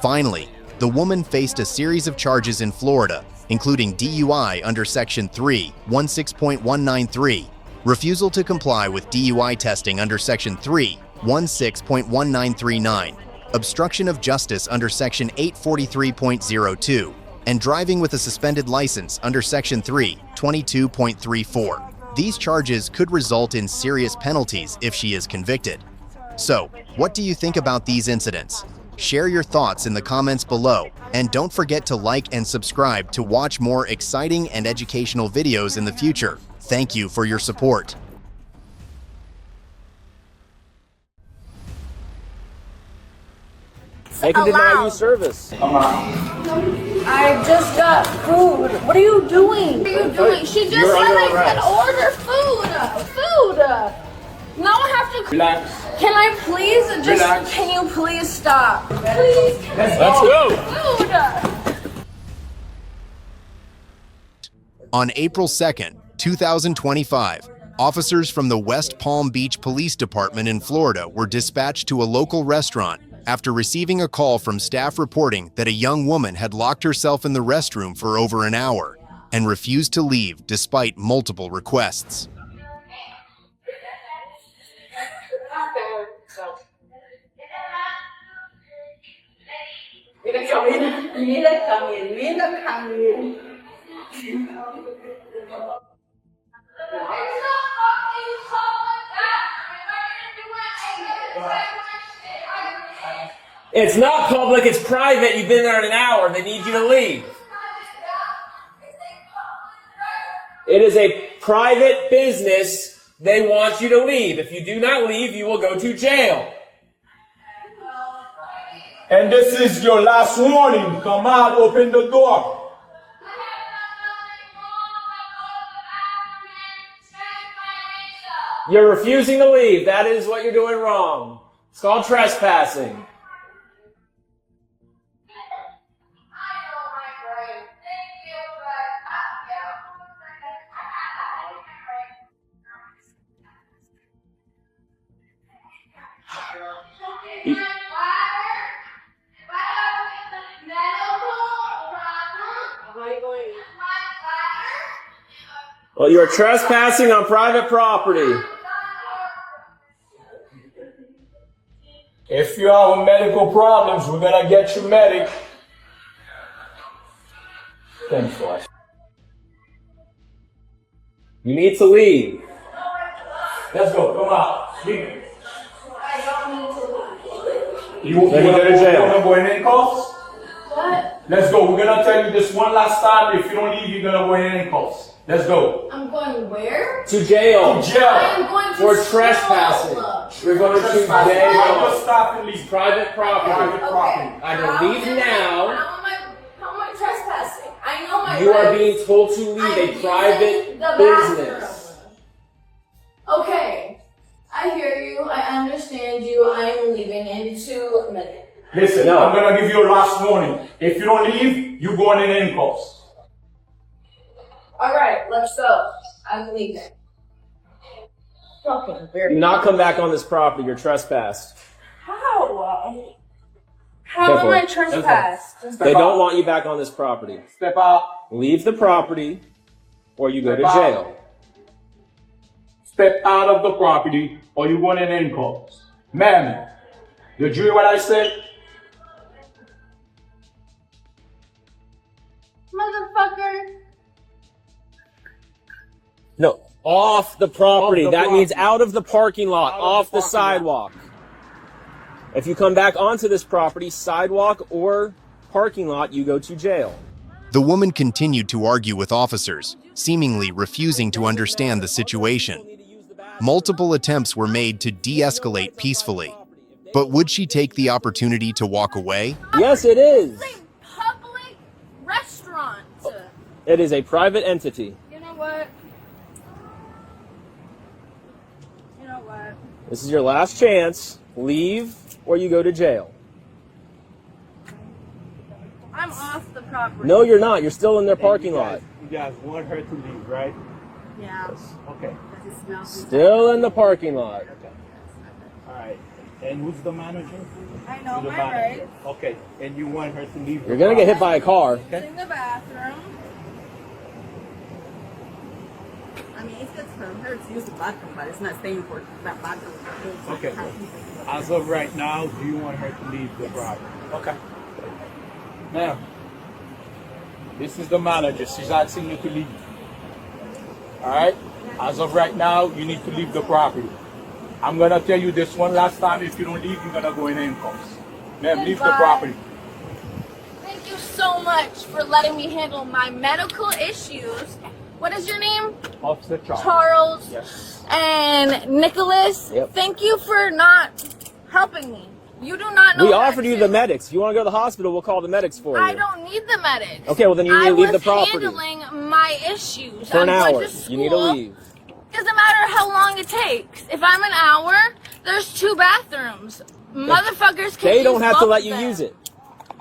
Finally, the woman faced a series of charges in Florida, including DUI under Section 3, 16.193, refusal to comply with DUI testing under Section 3, 16.1939, obstruction of justice under Section 843.02, and driving with a suspended license under Section 3, 22.34. These charges could result in serious penalties if she is convicted. So, what do you think about these incidents? Share your thoughts in the comments below, and don't forget to like and subscribe to watch more exciting and educational videos in the future. Thank you for your support. I can deny you service. I just got food. What are you doing? What are you doing? She just said I could order food. Now I have to. Relax. Can I please just, Relax. can you please stop? Please. Let's go. Food. On April 2nd, 2025, officers from the West Palm Beach Police Department in Florida were dispatched to a local restaurant after receiving a call from staff reporting that a young woman had locked herself in the restroom for over an hour and refused to leave despite multiple requests. It's not public, it's private. You've been there in an hour. They need you to leave. It is a private business. They want you to leave. If you do not leave, you will go to jail. And this is your last warning. Come out, open the door. You're refusing to leave. That is what you're doing wrong. It's called trespassing. Well, you are trespassing on private property. If you have medical problems, we're gonna get you medic. Thanks, boss. You need to leave. Let's go. Come out. Leave. You Then you go to jail. wanna go in handcuffs? What? Let's go. We're gonna tell you this one last time. If you don't leave, you're gonna go in handcuffs. Let's go. I'm going where? To jail. To jail. I'm going to For trespassing. You're going to Trespassing. jail. Just stop and leave. Private property. Private property. Either leave now. How am I trespassing? I know my You are rights. being told to leave I'm a using private the business. bathroom. Okay. I hear you. I understand you. I am leaving in 2 minutes. Listen, No. I'm gonna give you a last warning. If you don't leave, you're going in handcuffs. Alright, let's go. I'm leaving. Fucking weird. Do not come back on this property. You're trespassed. How? How Careful. am I trespassed? They don't want you back on this property. Step out. Leave the property or you go to Step out. jail. Step out of the property or you're going in handcuffs. Ma'am, did you hear what I said? Motherfucker. No, off the property. Off the That property. means out of the parking lot, Out of off the the parking sidewalk. If you come back onto this property, sidewalk or parking lot, you go to jail. The woman continued to argue with officers, seemingly refusing to understand the situation. Multiple attempts were made to de-escalate peacefully. But would she take the opportunity to walk away? Yes, it is. It's a public restaurant. It is a private entity. You know what? You know what? This is your last chance. Leave or you go to jail. I'm off the property. No, you're not. You're still in their parking lot. You guys want her to leave, right? Yeah. Okay. Still in the parking lot. All right. And who's the manager? I know The my manager. rights. Okay. And you want her to leave. You're going to get hit by a car. In the bathroom. I mean, it's good for her to use the bathroom, but it's not staying for that bathroom. Okay. As of right now, do you want her to leave the property? Okay. Now, this is the manager. She's asking you to leave. All right? As of right now, you need to leave the property. I'm going to tell you this one last time. If you don't leave, you're going to go in handcuffs. Ma'am, leave the Goodbye. property. Thank you so much for letting me handle my medical issues. What is your name? Officer Charles. Charles Yes. and Nicholas. Yep. Thank you for not helping me. You do not know. We that offered you shit. the medics. If you want to go to the hospital, we'll call the medics for you. I don't need the medics. Okay, well then you need to leave the I property. was handling my issues. For an I'm going hour. to You need to school. leave. Doesn't matter how long it takes. If I'm an hour, There's 2 bathrooms. Motherfuckers can They don't use have to both let of you them. use it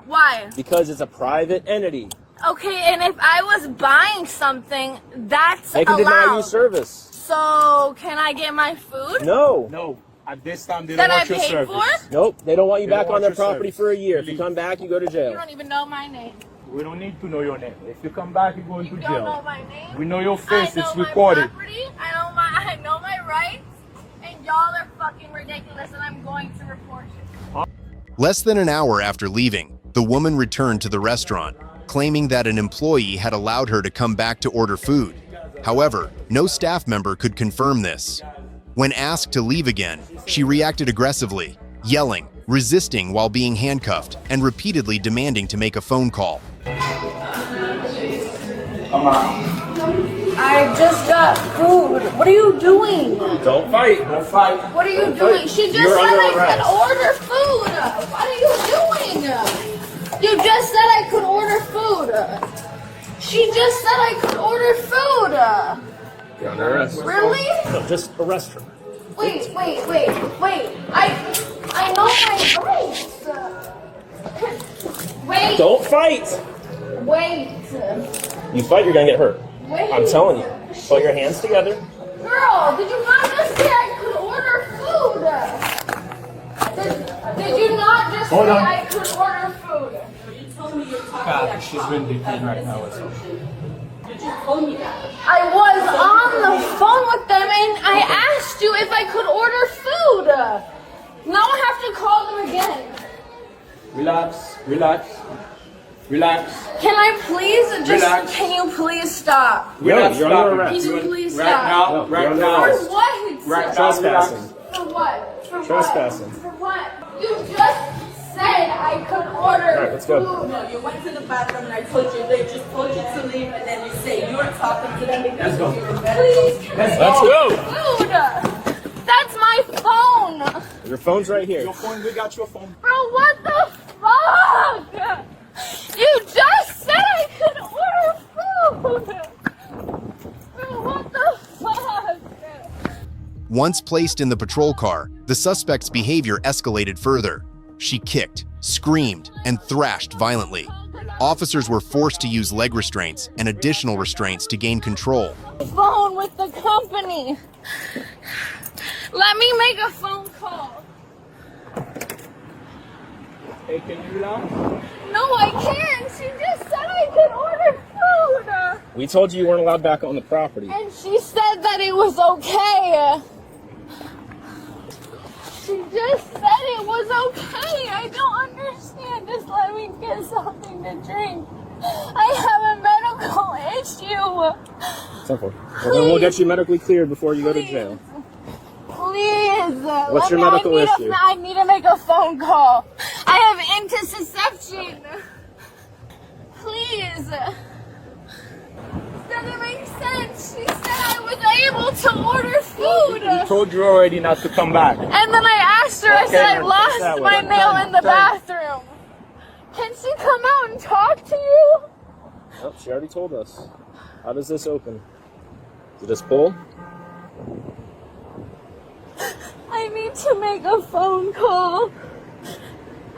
Why? because it's a private entity. Okay, and if I was buying something, that's They can deny allowed. you service. So, can I get my food? No. No. At this time, they That don't I want your paid service. for? Nope. They don't want you They don't back on want their your property service. for a year. If you come back, you go to You jail. don't even know my name. We don't need to know your name. If you come back, you're going You to don't know jail. my name. We know your I face. know It's my recorded. property. I know my rights, and y'all are fucking ridiculous, and I'm going to report you. Less than an hour after leaving, the woman returned to the restaurant, claiming that an employee had allowed her to come back to order food. However, no staff member could confirm this. When asked to leave again, she reacted aggressively, yelling, resisting while being handcuffed, and repeatedly demanding to make a phone call. I just got food. What are you doing? Don't fight. Don't fight. What are you doing? She just You're said under I arrest. could order food. What are you doing? You just said I could order food. She just said I could order food. You're under arrest. Really? No, just arrest her. Wait. I know my rights. Wait. Don't fight. Wait. You fight, you're gonna get hurt. Wait. I'm telling you. Put your hands together. Girl, did you not just say I could order food? Did you not just say I could order food? You told me you're talking God, she's been detained right now. It's okay. You just told me that. I was on the phone with them and I asked you if I could order food. Now I have to call them again. Relax. Relax. Relax. Can I please just, Relax. can you please stop? Relax. you're stop under it. arrest. Can you please Right stop? now. No, Right you're under now. For arrest. what? Right now. Trespassing. For what? For Trespassing. what? For what? You just said I could order All right, let's go. food. No, you went to the bathroom and I told you, they just told you to leave, and then you say you were talking to them because you were better. Please, can Let's I go. get food? That's my phone. Your phone's right here. Your phone. We got your phone. Bro, what the fuck? You just said I could order food. Bro, what the fuck? Once placed in the patrol car, the suspect's behavior escalated further. She kicked, screamed, and thrashed violently. Officers were forced to use leg restraints and additional restraints to gain control. Phone with the company. Let me make a phone call. Hey, can you relax? No, I can't. She just said I could order food. We told you you weren't allowed back on the property. And she said that it was okay. She just said it was okay. I don't understand. Just let me get something to drink. I have a medical issue. Simple. Well, then we'll get you medically cleared before you go to jail. Please. What's your medical issue? I need to make a phone call. I have interception. Please. Doesn't make sense. She said I was able to order food. We told you already not to come back. And then I asked her, I said I lost that my way. mail in the bathroom. Can she come out and talk to you? Nope, she already told us. How does this open? Is it just pull? I need to make a phone call.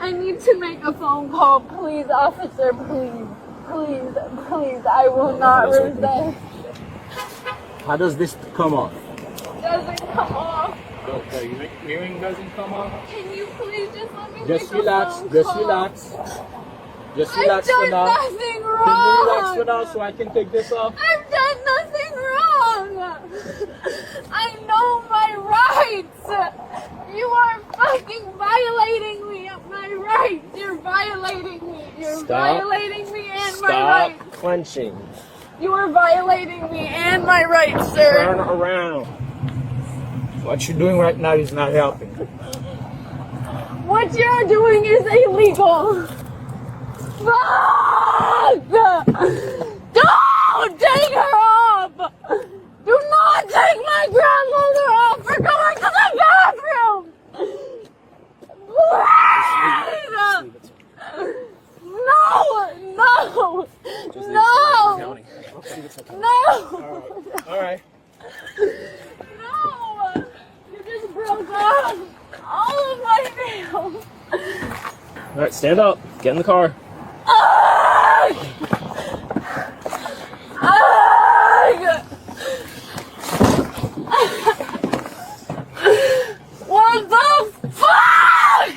I need to make a phone call. Please, officer, please. Please, please, I will not resist. How does this come off? Doesn't come off. The hearing doesn't come off. Can you please just let me Just make relax. a phone Just call? relax. Just I've relax for done now. nothing wrong. Can you relax for now so I can take this off? I've done nothing wrong. I know my rights. You are fucking violating me of my rights. You're violating me. You're violating me and my rights. Stop clenching. You are violating me and my rights, sir. Turn around. What you're doing right now is not helping. What you're doing is illegal. Fuck! Don't take her off! Do not take my grandmother off for going to the bathroom! Please! No! No! No! No! All right. No! You just broke off! Stand up. Get in the car. What the fuck?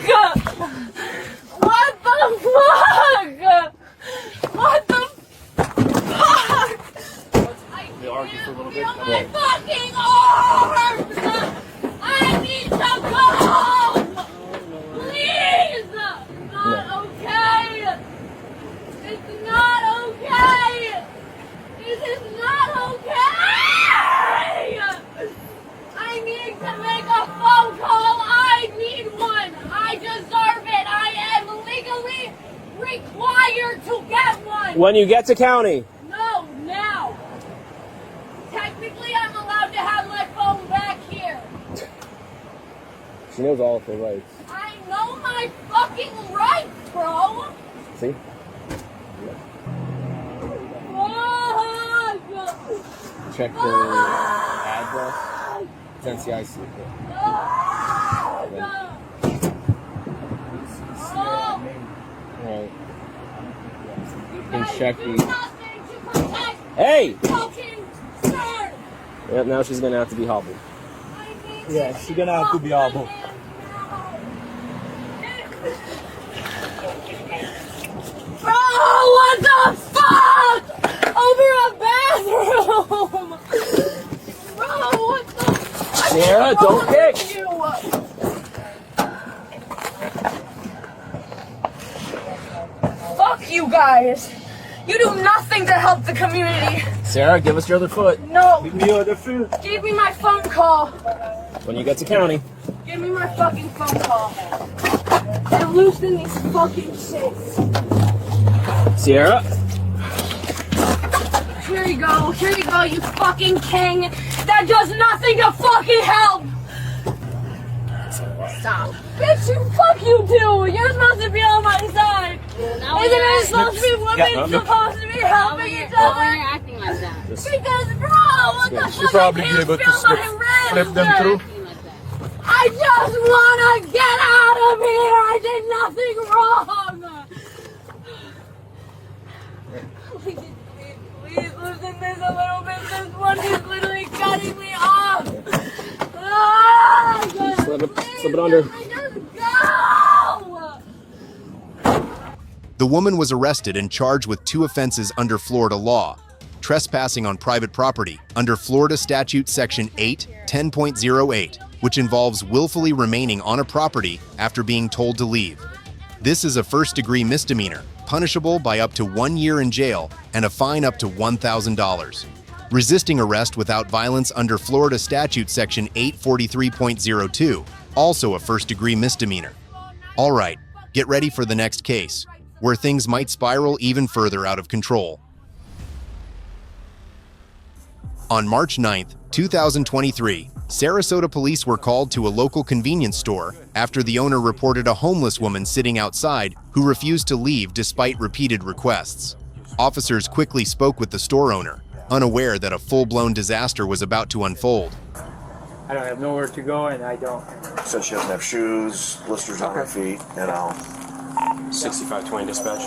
What the fuck? What the fuck? We argue for a little bit. My fucking arms! I need to go home! Please! Not okay! It's not okay! This is not okay! I need to make a phone call! I need one! I deserve it! I am legally required to get one! When you get to county. No, now! Technically, I'm allowed to have my phone back here. She knows all of her rights. I know my fucking rights, bro! See? Check the address. It's NCIC. Alright. You can check the... Hey! Yep, now she's gonna have to be hobbled. Yeah, she's gonna have to be hobbled. Bro, what the fuck? Over a bathroom! Bro, what the fuck? Sarah, don't kick! Fuck you guys. You do nothing to help the community. Sarah, give us your other foot. No. Give me your other foot. Give me my phone call. When you get to county. Give me my fucking phone call. And loosen these fucking shits. Sierra. Here you go, you fucking king. That does nothing to fucking help. Stop. Bitch, fuck you too. You're supposed to be on my side. Isn't it supposed to be women supposed to be helping each other? Why are you acting like that? Because, bro, what the fuck? She'll probably be able to flip them through. I just wanna get out of here. I did nothing wrong. Please loosen this a little bit. This one is literally cutting me off. Slip it under. The woman was arrested and charged with 2 offenses under Florida law: trespassing on private property under Florida Statute Section 8:10.08, which involves willfully remaining on a property after being told to leave. This is a first-degree misdemeanor, punishable by up to 1 year in jail and a fine up to $1,000. Resisting arrest without violence under Florida Statute Section 843.02, also a first-degree misdemeanor. All right, get ready for the next case, where things might spiral even further out of control. On March 9th, 2023, Sarasota police were called to a local convenience store after the owner reported a homeless woman sitting outside who refused to leave despite repeated requests. Officers quickly spoke with the store owner, unaware that a full-blown disaster was about to unfold. I don't have nowhere to go, and I don't. So she doesn't have shoes, blisters on her feet, 6520 dispatch.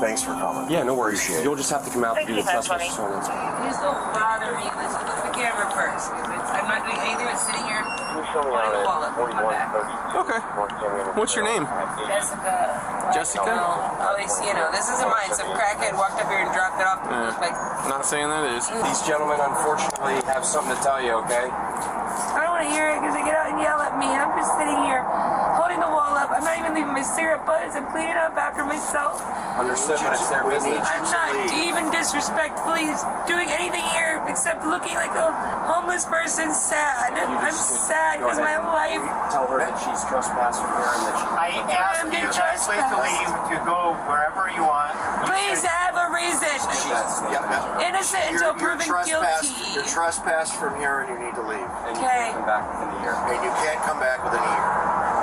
Thanks for calling. Yeah, no worries. Appreciate it. You'll just have to come out and do the trespass. Please don't bother me. Listen to the camera first. I'm not doing anything but sitting here holding the wallet on my back. Okay. What's your name? Jessica. Jessica? Well, at least, this isn't mine. Some crackhead walked up here and dropped it off. Not saying that is. These gentlemen, unfortunately, have something to tell you, okay? I don't want to hear it because they get out and yell at me. I'm just sitting here holding the wall up. I'm not even leaving my cigarette butts. I'm cleaning up after myself. Understood, but it's their business. I'm not even disrespectfully doing anything here except looking like a homeless person sad. I'm sad because my life. Tell her that she's trespassing here and that she... I asked you that place to leave to go wherever you want. Please have a reason. Innocent until proven guilty. You're trespassed from here and you need to leave. And you can't come back within a year. And you can't come back within a year.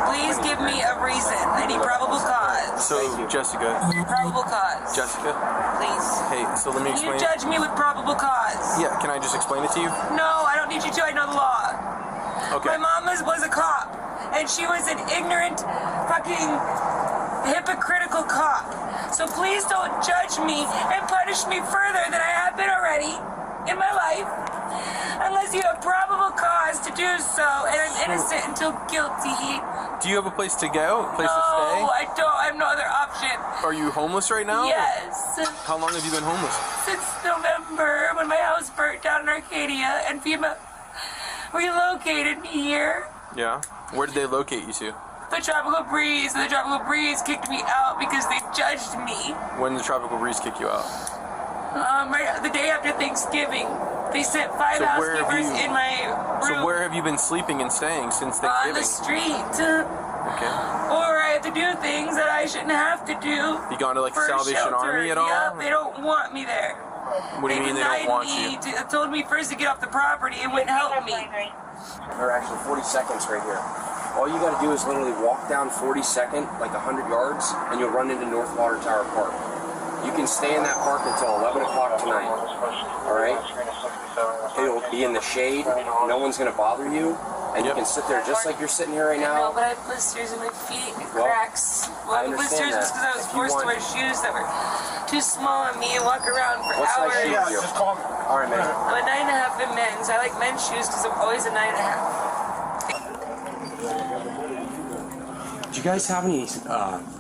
Please give me a reason. I need probable cause. So, Jessica. Probable cause. Jessica? Please. Hey, so let me You explain. judge me with probable cause. Yeah, can I just explain it to you? No, I don't need you to. I know the law. Okay. My mom was a cop, and she was an ignorant, fucking hypocritical cop. So please don't judge me and punish me further than I have been already in my life, unless you have probable cause to do so, and I'm innocent until guilty. Do you have a place to go? A place to stay? No, I don't. I have no other option. Are you homeless right now? Yes. How long have you been homeless? Since November, when my house burnt down in Arcadia, and FEMA relocated me here. Yeah. Where did they locate you to? The Tropical Breeze. The Tropical Breeze kicked me out because they judged me. When did the Tropical Breeze kick you out? Right the day after Thanksgiving. They sent 5 housekeepers in my room. So where have you been sleeping and staying since Thanksgiving? On the street. Okay. Or I have to do things that I shouldn't have to do. You gone to like the for Salvation shelter. Army at all? Yeah, they don't want me there. What do you mean they don't want you? They told me first to get off the property and wouldn't help me. There are actually 40 seconds right here. All you gotta do is literally walk down 42nd, like 100 yards, and you'll run into North Water Tower Park. You can stay in that park until 11 o'clock tonight, alright? It'll be in the shade, no one's gonna bother you, and you can sit there just like you're sitting here right now. No, but I have blisters in my feet and cracks. I Blisters understand was because I was forced to wear shoes that were too small on me and walk around for What hours. size shoes do you have? Alright, man. I'm a 9.5 in men's. I like men's shoes because I'm always a 9.5. Do you guys have any,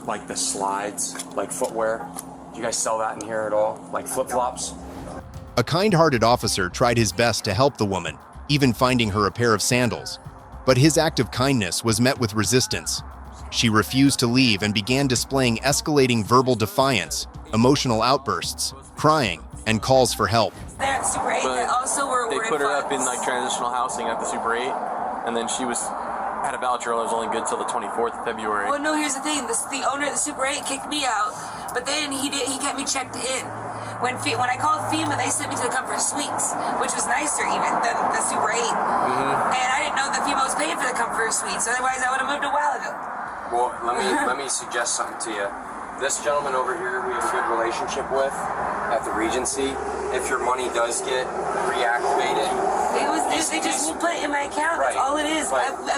like the slides, like footwear? Do you guys sell that in here at all? Like flip-flops? A kind-hearted officer tried his best to help the woman, even finding her a pair of sandals. But his act of kindness was met with resistance. She refused to leave and began displaying escalating verbal defiance, emotional outbursts, crying, and calls for help. They're at Super 8 that also were They put her up in like transitional housing at the Super 8, and then she had a voucher that was only good till the 24th of February. Well, no, here's the thing. The owner of the Super 8 kicked me out, but then he kept me checked in. When I called FEMA, they sent me to the Comfort Suites, which was nicer even than the Super 8. And I didn't know that FEMA was paying for the Comfort Suites, otherwise I would have moved a while ago. Well, let me suggest something to you. This gentleman over here we have a good relationship with at the Regency. If your money does get reactivated, They just will put it in my account. That's all it is.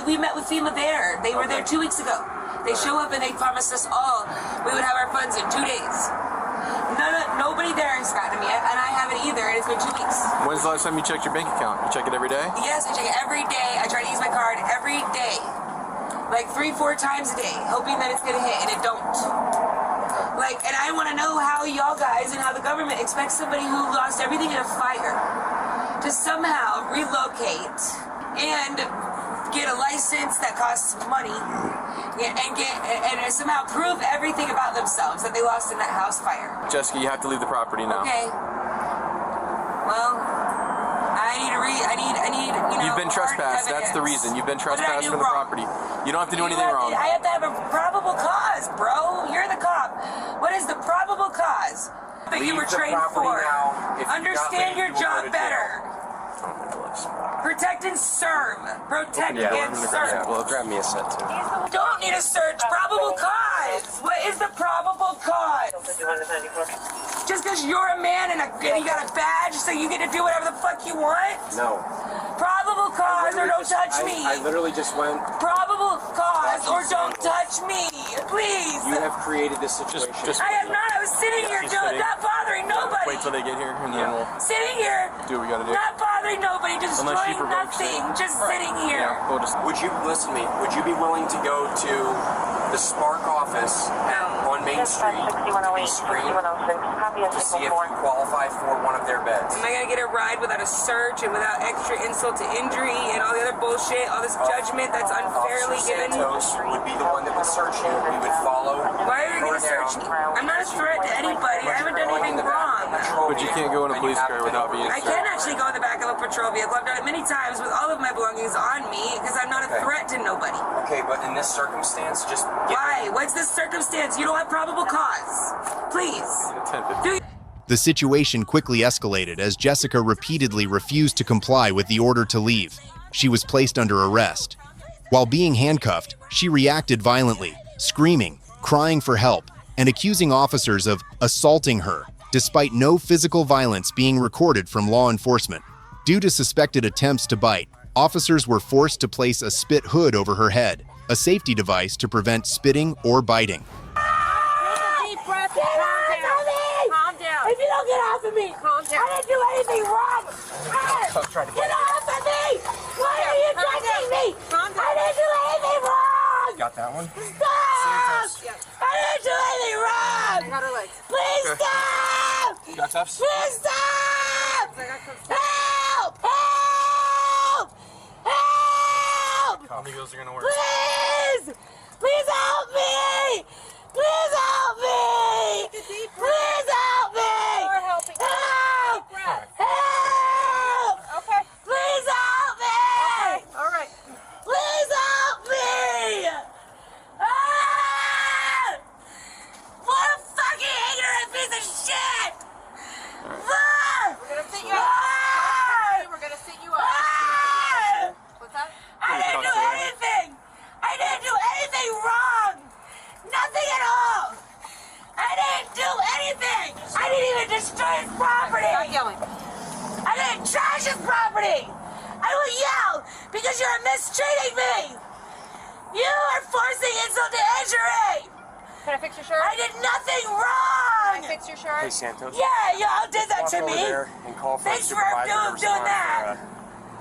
We met with FEMA there. They were there 2 weeks ago. They show up and they promised us all we would have our funds in 2 days. Nobody there has gotten me, and I haven't either, and it's been 2 weeks. When's the last time you checked your bank account? You check it every day? Yes, I check it every day. I try to use my card every day. Like 3-4 times a day, hoping that it's gonna hit, and it don't. And I want to know how y'all guys and how the government expects somebody who lost everything in a fire to somehow relocate and get a license that costs money and somehow prove everything about themselves that they lost in that house fire. Jessica, you have to leave the property now. Okay. Well, I need, You've been trespassed. That's the reason. You've been trespassed from the property. You don't have to do anything wrong. I have to have a probable cause, bro. You're the cop. What is the probable cause that you were trained for? Understand your job better. Protect and serve. Protect and serve. Well, grab me a set too. Don't need a search. Probable cause. What is the probable cause? Just because you're a man and you got a badge so you get to do whatever the fuck you want? No. Probable cause or don't touch me. I literally just went. Probable cause or don't touch me. Please. You have created this situation. I have not. I was sitting here not bothering nobody. Wait till they get here and then we'll Sitting here. do what we gotta do. Not bothering nobody. Destroying nothing. Just sitting here. Yeah, would you listen to me? Would you be willing to go to the Spark office on Main Street to be screened to see if you qualify for one of their beds? Am I gonna get a ride without a search and without extra insult to injury and all the other bullshit, all this judgment that's unfairly given? Santos would be the one that would search you. We would follow. Why are you gonna search me? I'm not a threat to anybody. I haven't done anything wrong. But you can't go in a police car without being I searched. can actually go in the back of a patrol vehicle. I've done it many times with all of my belongings on me because I'm not a threat to nobody. Okay, but in this circumstance, just why? What's this circumstance? You don't have probable cause. Please. The situation quickly escalated as Jessica repeatedly refused to comply with the order to leave. She was placed under arrest. While being handcuffed, she reacted violently, screaming, crying for help, and accusing officers of assaulting her, despite no physical violence being recorded from law enforcement. Due to suspected attempts to bite, officers were forced to place a spit hood over her head, a safety device to prevent spitting or biting. Deep breath. Calm down. If you don't get off of me, calm down. I didn't do anything wrong. Get off of me! Why are you touching me? I didn't do anything wrong! Got that one? Stop! I didn't do anything wrong! I got her legs. Please stop! You got cuffs? Please stop! Help! Help! Help! How many of those are gonna work? Please! Please help me! Please help me! Please help me! Help! Help! Okay. Please help me! Okay. All right. Please help me! Ah! What a fucking ignorant piece of shit! Ah! We're gonna sit you up. Ah! We're gonna sit you up. Ah! What's that? I didn't do anything! I didn't do anything wrong! Nothing at all! I didn't do anything! I didn't even destroy his property! Stop yelling. I didn't trash his property! I will yell because you're mistreating me! You are forcing insult to injury! Can I fix your shirt? I did nothing wrong! Can I fix your shirt? Hey, Santos. Yeah, y'all did that to Walk over me! there and call for Thanks a for supervisor to doing that!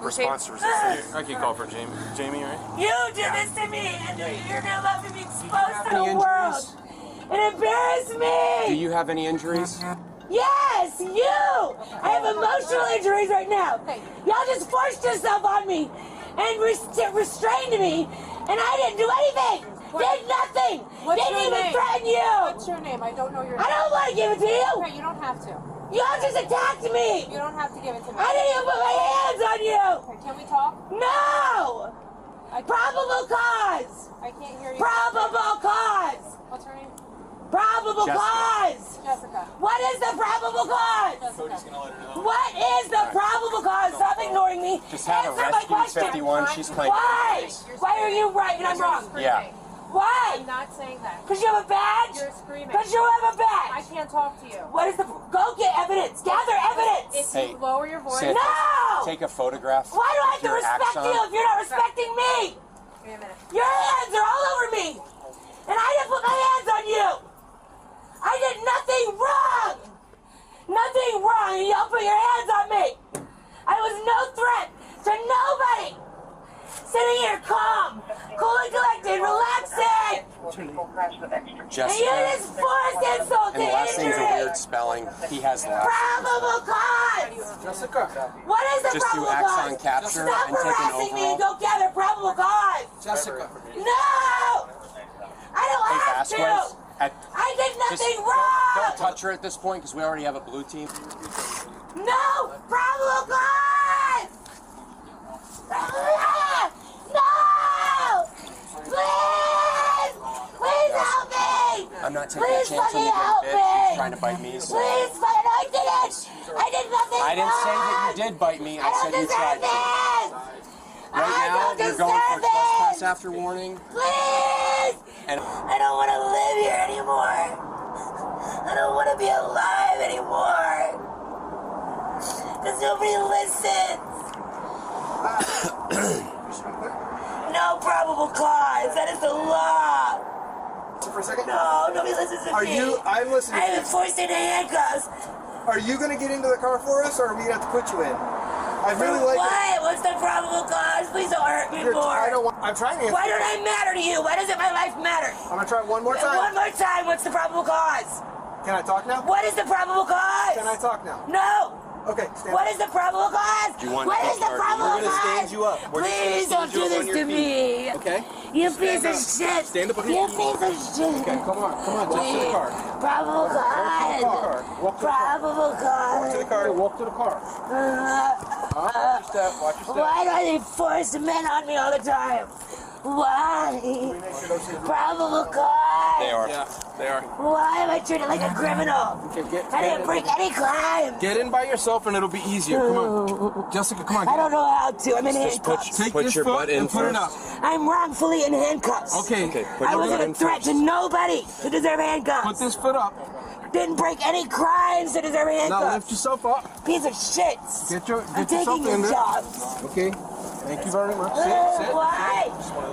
response to resistance. I can call for Jamie. Jamie, right? You did this to me, and you're gonna let me be exposed to any the world! It embarrassed me! Do you have any injuries? Yes, you! I have emotional injuries right now. Y'all just forced yourself on me and restrained me, and I didn't do anything. Did nothing. Didn't even threaten you. What's your name? I don't know your name. I don't want to give it to you. Okay, you don't have to. Y'all just attacked me. You don't have to give it to me. I didn't even put my hands on you. Okay, can we talk? No. Probable cause. I can't hear you. Probable cause. What's her name? Probable cause. Jessica. What is the probable cause? Cody's gonna let her know. What is the probable cause? Stop ignoring me. Just have her Answer my rescue question. 51. She's claiming. Why? Why are you right and I'm wrong? Yeah. Why? I'm not saying that. Because you have a badge? You're screaming. Because you have a badge. I can't talk to you. What is the... Go get evidence. Gather evidence. If Hey, you lower your voice... Santos, No! take a photograph. Why do I have to your respect axon. you if you're not respecting me? Give me a minute. Your hands are all over me. And I didn't put my hands on you. I did nothing wrong. Nothing wrong. And y'all put your hands on me. I was no threat to nobody. Sitting here calm, cool and collected, relaxing. Jessica. And you just forced insult And to the last name's a injury. weird spelling. He has the last Probable cause. Jessica. What is the Just do probable axon cause? capture Stop and take an harassing me and overall. go gather probable cause. Jessica. No! I don't Hey, have Vasquez. to. I did nothing wrong. Don't touch her at this point because we already have a blue team. No! Probable cause! No! Please! Please help me! I'm not taking Please a chance on you help getting bit. me! She's trying to bite me. So. Please, but I didn't! I did nothing I didn't say that wrong. you did bite me. I don't said you deserve tried to. this! Right I now, don't you're going for deserve this! trespass after warning. Please! And I don't want to live here anymore. I don't want to be alive anymore. Because nobody listens. No probable cause. That is the law. For a second. No, nobody listens to me. I'm listening. I have been forced into handcuffs. Are you going to get into the car for us, or are we going to have to put you in? I really like What? What's the probable cause? Please don't hurt me more. I'm trying to answer. Why don't I matter to you? Why doesn't my life matter? I'm going to try one more time. One more time. What's the probable cause? Can I talk now? What is the probable cause? Can I talk now? No. Okay, stand What up. is the probable cause? Do you want What to is the probable We're going to stand cause? you up. We're just Please gonna don't stand you do up this on your to feet. me. Okay? You Stand piece of up. shit. Stand up on You your feet. piece of shit. Okay, come on, just to the car. Probable cause. Walk to the car. Probable cause. Walk to the car. Walk to the car. Watch your step. Watch your step. Why do they force men on me all the time? Why? Probable cause. They are. Yeah, they are. Why am I treated like a criminal? Okay, I didn't break any crime. Get in by yourself and it'll be easier. Come on. Jessica, come on. I don't know how to. I'm in handcuffs. Take this foot and put it up. I'm wrongfully in handcuffs. Okay. I wasn't a threat to nobody to deserve handcuffs. Put this foot up. Didn't break any crimes to deserve handcuffs. Now lift yourself up. Piece of shit. Get I'm yourself taking in your there. jobs. Okay. Thank you very much. Sit. Why?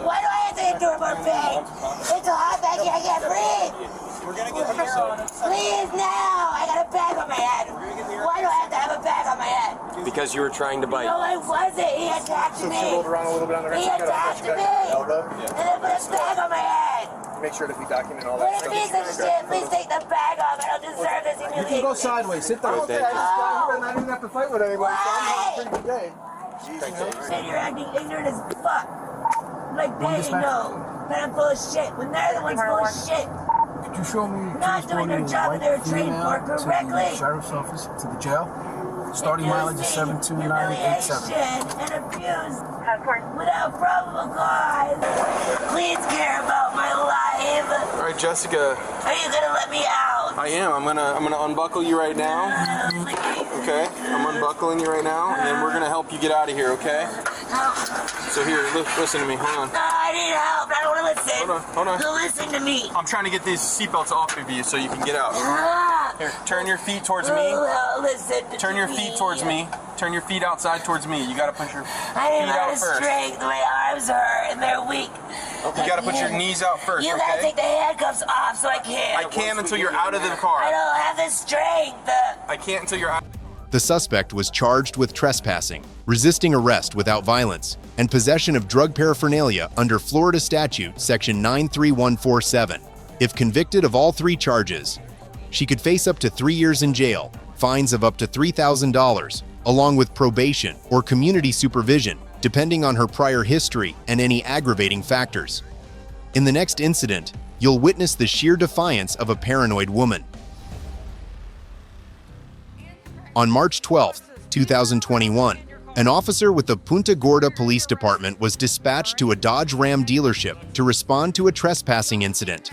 Why do I have can't do more pain. It's so hot back here, I can't breathe. We're gonna get here on it. Please now. I got a bag on my head. Why do I have to have a bag on my head? Because you were trying to bite. No, I wasn't. He attacked me. She rolled around a little bit on the He attacked me. And then put a bag on my head. Make sure that we document all What that a piece of shit. Please take the bag off. I don't deserve this You humiliation. can go sideways. Sit down. Okay, I just got here and I didn't have to fight with anybody. So I'm having a pretty good day. And you're acting ignorant as fuck. Like they know that I'm full of shit when they're the ones full of shit. Could you show me Not doing their job that they were trained for correctly. to the sheriff's office, to the jail? Starting mileage is 72987. And abuse without probable cause. Please care about my life. All right, Jessica. Are you gonna let me out? I am. I'm gonna unbuckle you right now. Okay. I'm unbuckling you right now, and then we're gonna help you get out of here. Okay. So here, listen to me. Hold on. No, I need help. I don't want to listen. Hold on. Listen to me. I'm trying to get these seatbelts off of you so you can get out. Here, turn your feet towards me. Listen. Turn your feet towards me. Turn your feet outside towards me. You gotta put your I feet didn't have out the first. strength. My arms hurt and they're weak. You gotta put your knees out first. You gotta Okay. take the handcuffs off so I can't. I can until you're out of the car. I don't have the strength. I can't until you're out. The suspect was charged with trespassing, resisting arrest without violence, and possession of drug paraphernalia under Florida Statute Section 93147. If convicted of all three charges, she could face up to 3 years in jail, fines of up to $3,000, along with probation or community supervision, depending on her prior history and any aggravating factors. In the next incident, you'll witness the sheer defiance of a paranoid woman. On March 12, 2021, an officer with the Punta Gorda Police Department was dispatched to a Dodge Ram dealership to respond to a trespassing incident.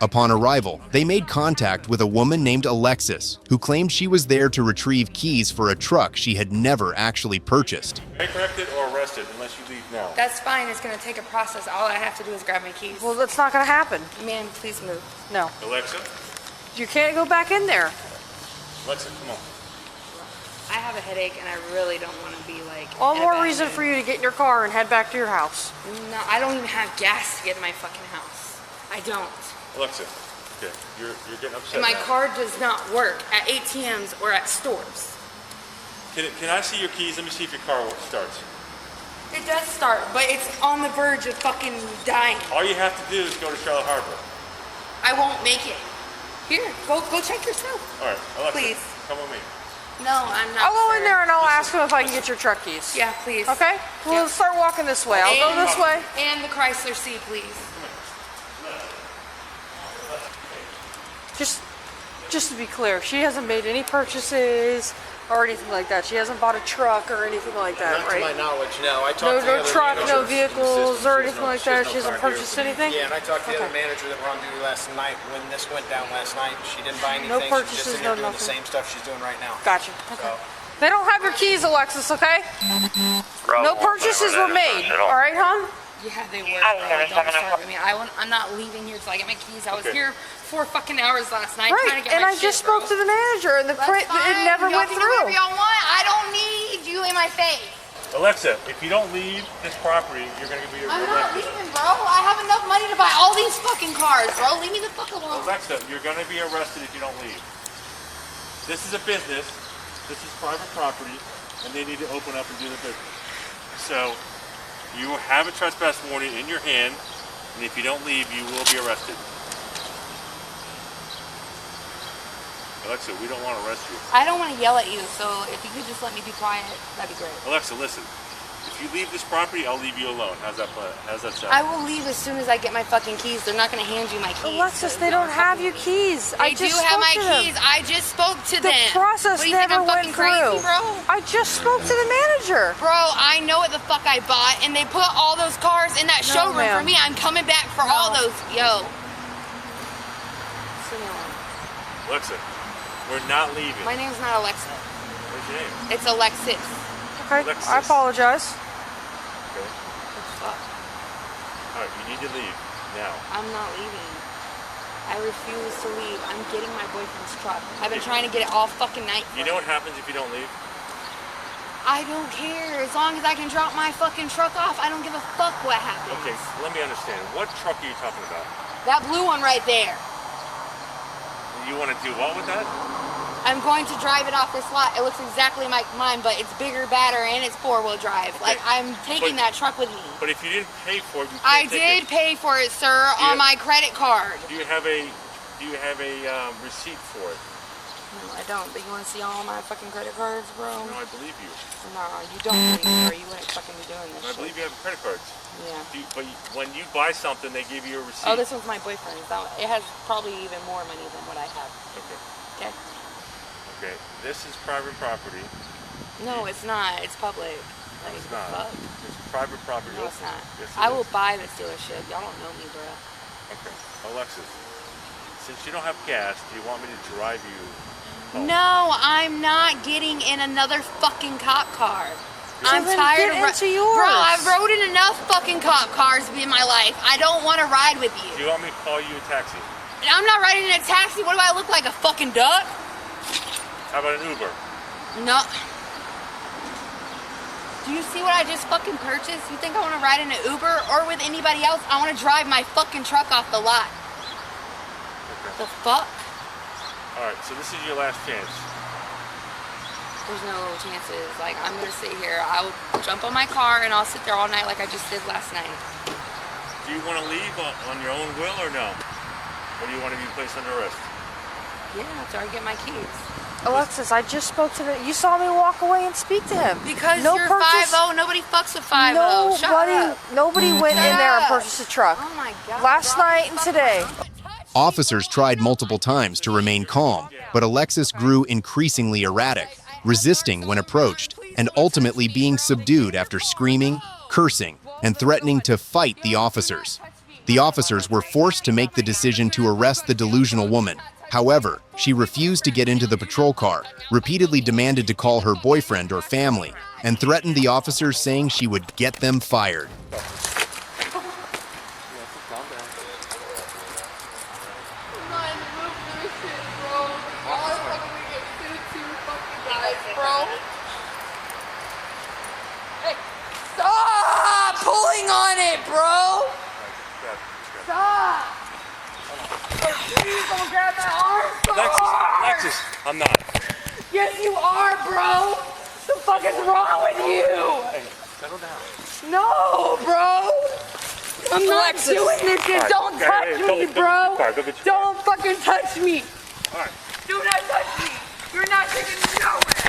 Upon arrival, they made contact with a woman named Alexis, who claimed she was there to retrieve keys for a truck she had never actually purchased. Get corrected or arrested unless you leave now. That's fine. It's going to take a process. All I have to do is grab my keys. Well, that's not going to happen. Ma'am, please move. No. Alexa? You can't go back in there. Alexa, come on. I have a headache and I really don't want to be like... All more reason for you to get in your car and head back to your house. No, I don't even have gas to get in my fucking house. I don't. Alexa, okay, you're getting upset And my now. card does not work at ATMs or at stores. Can I see your keys? Let me see if your car starts. It does start, but it's on the verge of fucking dying. All you have to do is go to Charlotte Harbor. I won't make it. Here, go check yourself. All right, Alexa, Please. come with me. No, I'm not. I'll go in there and I'll ask him if I can get your truck keys. Yeah, please. Okay? We'll start walking this way. I'll go this way. And the Chrysler C, please. Just to be clear, she hasn't made any purchases or anything like that. She hasn't bought a truck or anything like that, Not right? to my knowledge, no. I talked to the No other truck, manager. no vehicles or anything like She has that. She hasn't car purchased here. anything? Yeah, and I talked to the Okay. other manager that were on duty last night when this went down last night. She didn't buy anything. No She's purchases, just in there no doing the nothing. same stuff she's doing right now. Gotcha. Okay. They don't have your keys, Alexis, okay? No purchases were made. All right, hon? Yeah, they were. Don't start with me. I'm not leaving here till I get my keys. I was here 4 fucking hours last night trying to get my shit, I just spoke to the manager, and it never went through. Whatever y'all want. I don't need you in my face. Alexa, if you don't leave this property, you're going to be I'm not arrested. leaving, bro. I have enough money to buy all these fucking cars, bro. Leave me the fuck alone. Alexa, you're going to be arrested if you don't leave. This is a business. This is private property, and they need to open up and do the business. So, you have a trespass warning in your hand, and if you don't leave, you will be arrested. Alexa, we don't want to arrest you. I don't want to yell at you, so if you could just let me be quiet, that'd be great. Alexa, listen. If you leave this property, I'll leave you alone. How's that sound? I will leave as soon as I get my fucking keys. They're not going to hand you my keys. Alexis, they don't have your keys. They do have my keys. I just spoke to them. The process What, do you think never I'm went fucking crazy, through. bro? I just spoke to the manager. Bro, I know what the fuck I bought, and they put all those cars in that No, showroom for ma'am. me. I'm coming back for all those. Yo. Alexa, we're not leaving. My name's not Alexa. What's your name? It's Alexis. Okay, Alexis. I apologize. Okay. All right, you need to leave now. I'm not leaving. I refuse to leave. I'm getting my boyfriend's truck. I've been trying to get it all fucking night. You know what happens if you don't leave? I don't care. As long as I can drop my fucking truck off, I don't give a fuck what happens. Okay, let me understand. What truck are you talking about? That blue one right there. You want to do what with that? I'm going to drive it off this lot. It looks exactly like mine, but it's bigger, badder, and it's 4-wheel drive. Okay. Like, I'm taking that truck with me. But if you didn't pay for it, you can't I take did pay for it, sir, on my credit card. Do you have a receipt for it? No, I don't. But you want to see all my fucking credit cards, bro? No, I believe you. No, you don't believe me, or you wouldn't fucking be doing this I shit. believe you have credit cards. Yeah. But when you buy something, they give you a receipt. Oh, this one's my boyfriend's. It has probably even more money than what I have. Okay. Okay. Okay. This is private property. No, it's not. It's public. Like, It's not. fuck. It's private property. No, it's not. Yes, it I is. will buy this dealership. Y'all don't know me, bro. Okay. Alexis, since you don't have gas, do you want me to drive you home? No, I'm not getting in another fucking cop car. I'm then tired get of into yours. Bro, I've rode in enough fucking cop cars in my life. I don't want to ride with you. Do you want me to call you a taxi? I'm not riding in a taxi. What do I look like, a fucking duck? How about an Uber? No. Do you see what I just fucking purchased? You think I want to ride in an Uber or with anybody else? I want to drive my fucking truck off the lot. Okay. The fuck? Alright, so this is your last chance. There's no chances. Like, I'm gonna sit here. I'll jump on my car and I'll sit there all night like I just did last night. Do you want to leave on your own will or no? Or do you want to be placed under arrest? Yeah, after I get my keys. Alexis, I just spoke to the. You saw me walk away and speak to him. Because no you're purchase, 5'0", nobody fucks with 5'0". Shut up. Nobody went in there and up. purchased a truck. Oh my God. Last night and today. Officers tried multiple times to remain calm, but Alexis grew increasingly erratic, resisting when approached, and ultimately being subdued after screaming, cursing, and threatening to fight the officers. The officers were forced to make the decision to arrest the delusional woman. However, she refused to get into the patrol car, repeatedly demanded to call her boyfriend or family, and threatened the officers, saying she would get them fired. Stop pulling on it, bro! Stop! Please don't grab my arm so hard! Alexis, I'm not. Yes, you are, bro! What the fuck is wrong with you? Hey, settle down. No, bro! I'm not Alexis. doing this shit. Alright, Don't okay, touch hey, me, go get your bro! car, go get your Don't fucking touch me! Alright. Do not touch me! You're not taking me nowhere!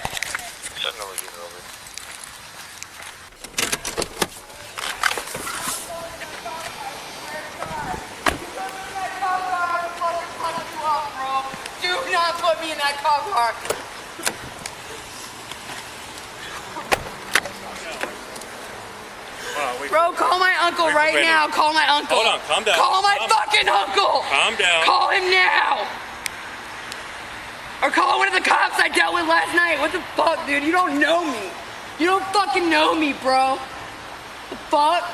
Do not put me in that cop car. Bro, call my uncle right now. Call my uncle. Hold on, calm down. Call my fucking uncle. Calm down. Call him now. Or call one of the cops I dealt with last night. What the fuck, dude? You don't know me. You don't fucking know me, bro. The fuck?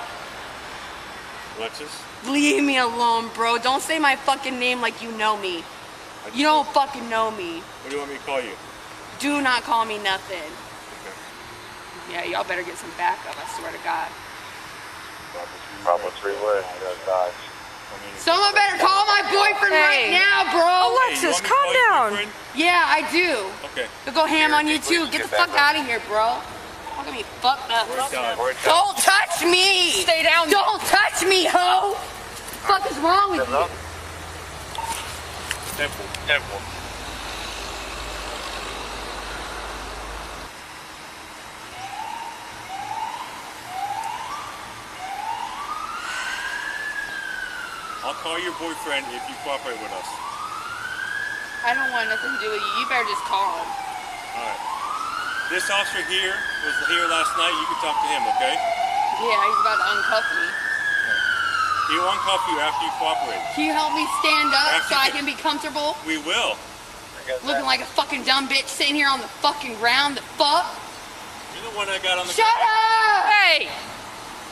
Alexis? Leave me alone, bro. Don't say my fucking name like you know me. You don't fucking know me. What do you want me to call you? Do not call me nothing. Yeah, y'all better get some backup, I swear to God. Bravo 3-way, Dodge. Someone better call my boyfriend right now, bro. Alexis, calm down. Yeah, I do. Okay. They'll go ham on you too. Get the fuck out of here, bro. Don't get me fucked up. Don't touch me. Stay down. Don't touch me, ho. What the fuck is wrong with you? Temple. I'll call your boyfriend if you cooperate with us. I don't want nothing to do with you. You better just call him. Alright. This officer here was here last night. You can talk to him, okay? Yeah, he's about to uncuff me. He'll uncuff you after you cooperate. Can you help me stand up so I can be comfortable? We will. Looking like a fucking dumb bitch sitting here on the fucking ground. The fuck? You're the one that got on the Shut up! Hey!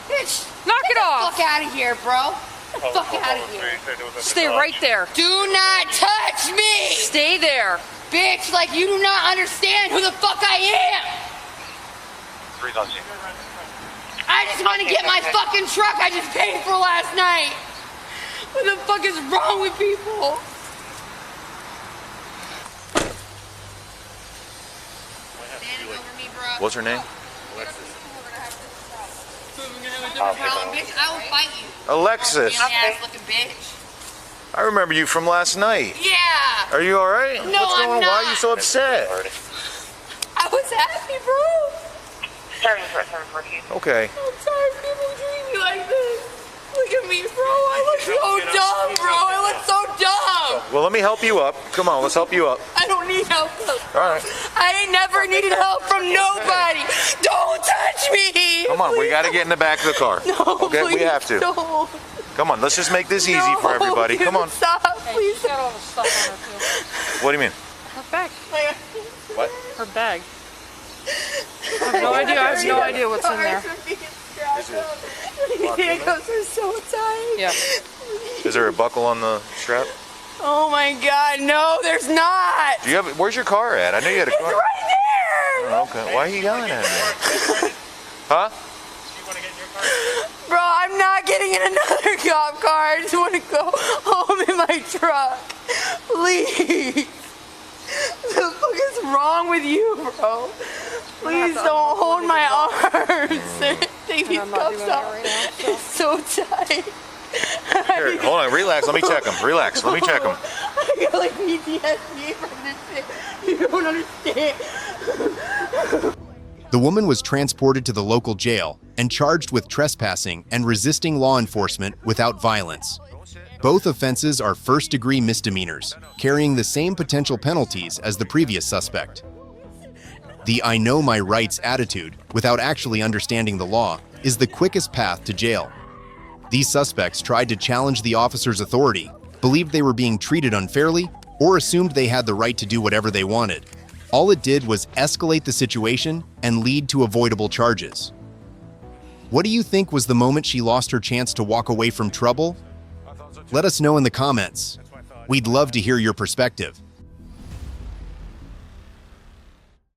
Bitch! Knock it off! Fuck out of here, bro. Get the fuck out of here. Stay right there. Do not touch me! Stay there. Bitch, like you do not understand who the fuck I am! 3's on scene. I just want to get my fucking truck I just paid for last night. What the fuck is wrong with people? What's her name? I will fight you. Alexis. Ass-looking bitch. I remember you from last night. Yeah. Are you all right? No, What's going I'm on? not. Why are you so upset? I was happy, bro. Okay. I'm sorry people treat me like this. Look at me, bro. I look so dumb, bro. I look so dumb. Well, let me help you up. Come on, let's help you up. I don't need help. All right. I ain't never needed help from nobody. Don't touch me. Come on, we got to get in the back of the car. No, okay, we please have to. Don't. Come on, let's just make this easy for everybody. Come on. Stop, please. She got all the stuff on her too. What do you mean? Her bag. What? Her bag. I have no idea. I have no idea what's in there. The handcuffs are so tight. Yeah. Is there a buckle on the strap? Oh my God, no, there's not. Do you have? Where's your car at? I know you had a car. It's right there. Oh, okay. Why are you yelling at me? Huh? Bro, I'm not getting in another cop car. I just want to go home in my truck. Please. What the fuck is wrong with you, bro? Please don't hold my arms. Take these cuffs off. It's so tight. Here, hold on. Relax. Let me check them. Relax. Let me check them. I got like PTSD from this shit. You don't understand. The woman was transported to the local jail and charged with trespassing and resisting law enforcement without violence. Both offenses are first-degree misdemeanors, carrying the same potential penalties as the previous suspect. The "I know my rights" attitude, without actually understanding the law, is the quickest path to jail. These suspects tried to challenge the officer's authority, believed they were being treated unfairly, or assumed they had the right to do whatever they wanted. All it did was escalate the situation and lead to avoidable charges. What do you think was the moment she lost her chance to walk away from trouble? Let us know in the comments. We'd love to hear your perspective.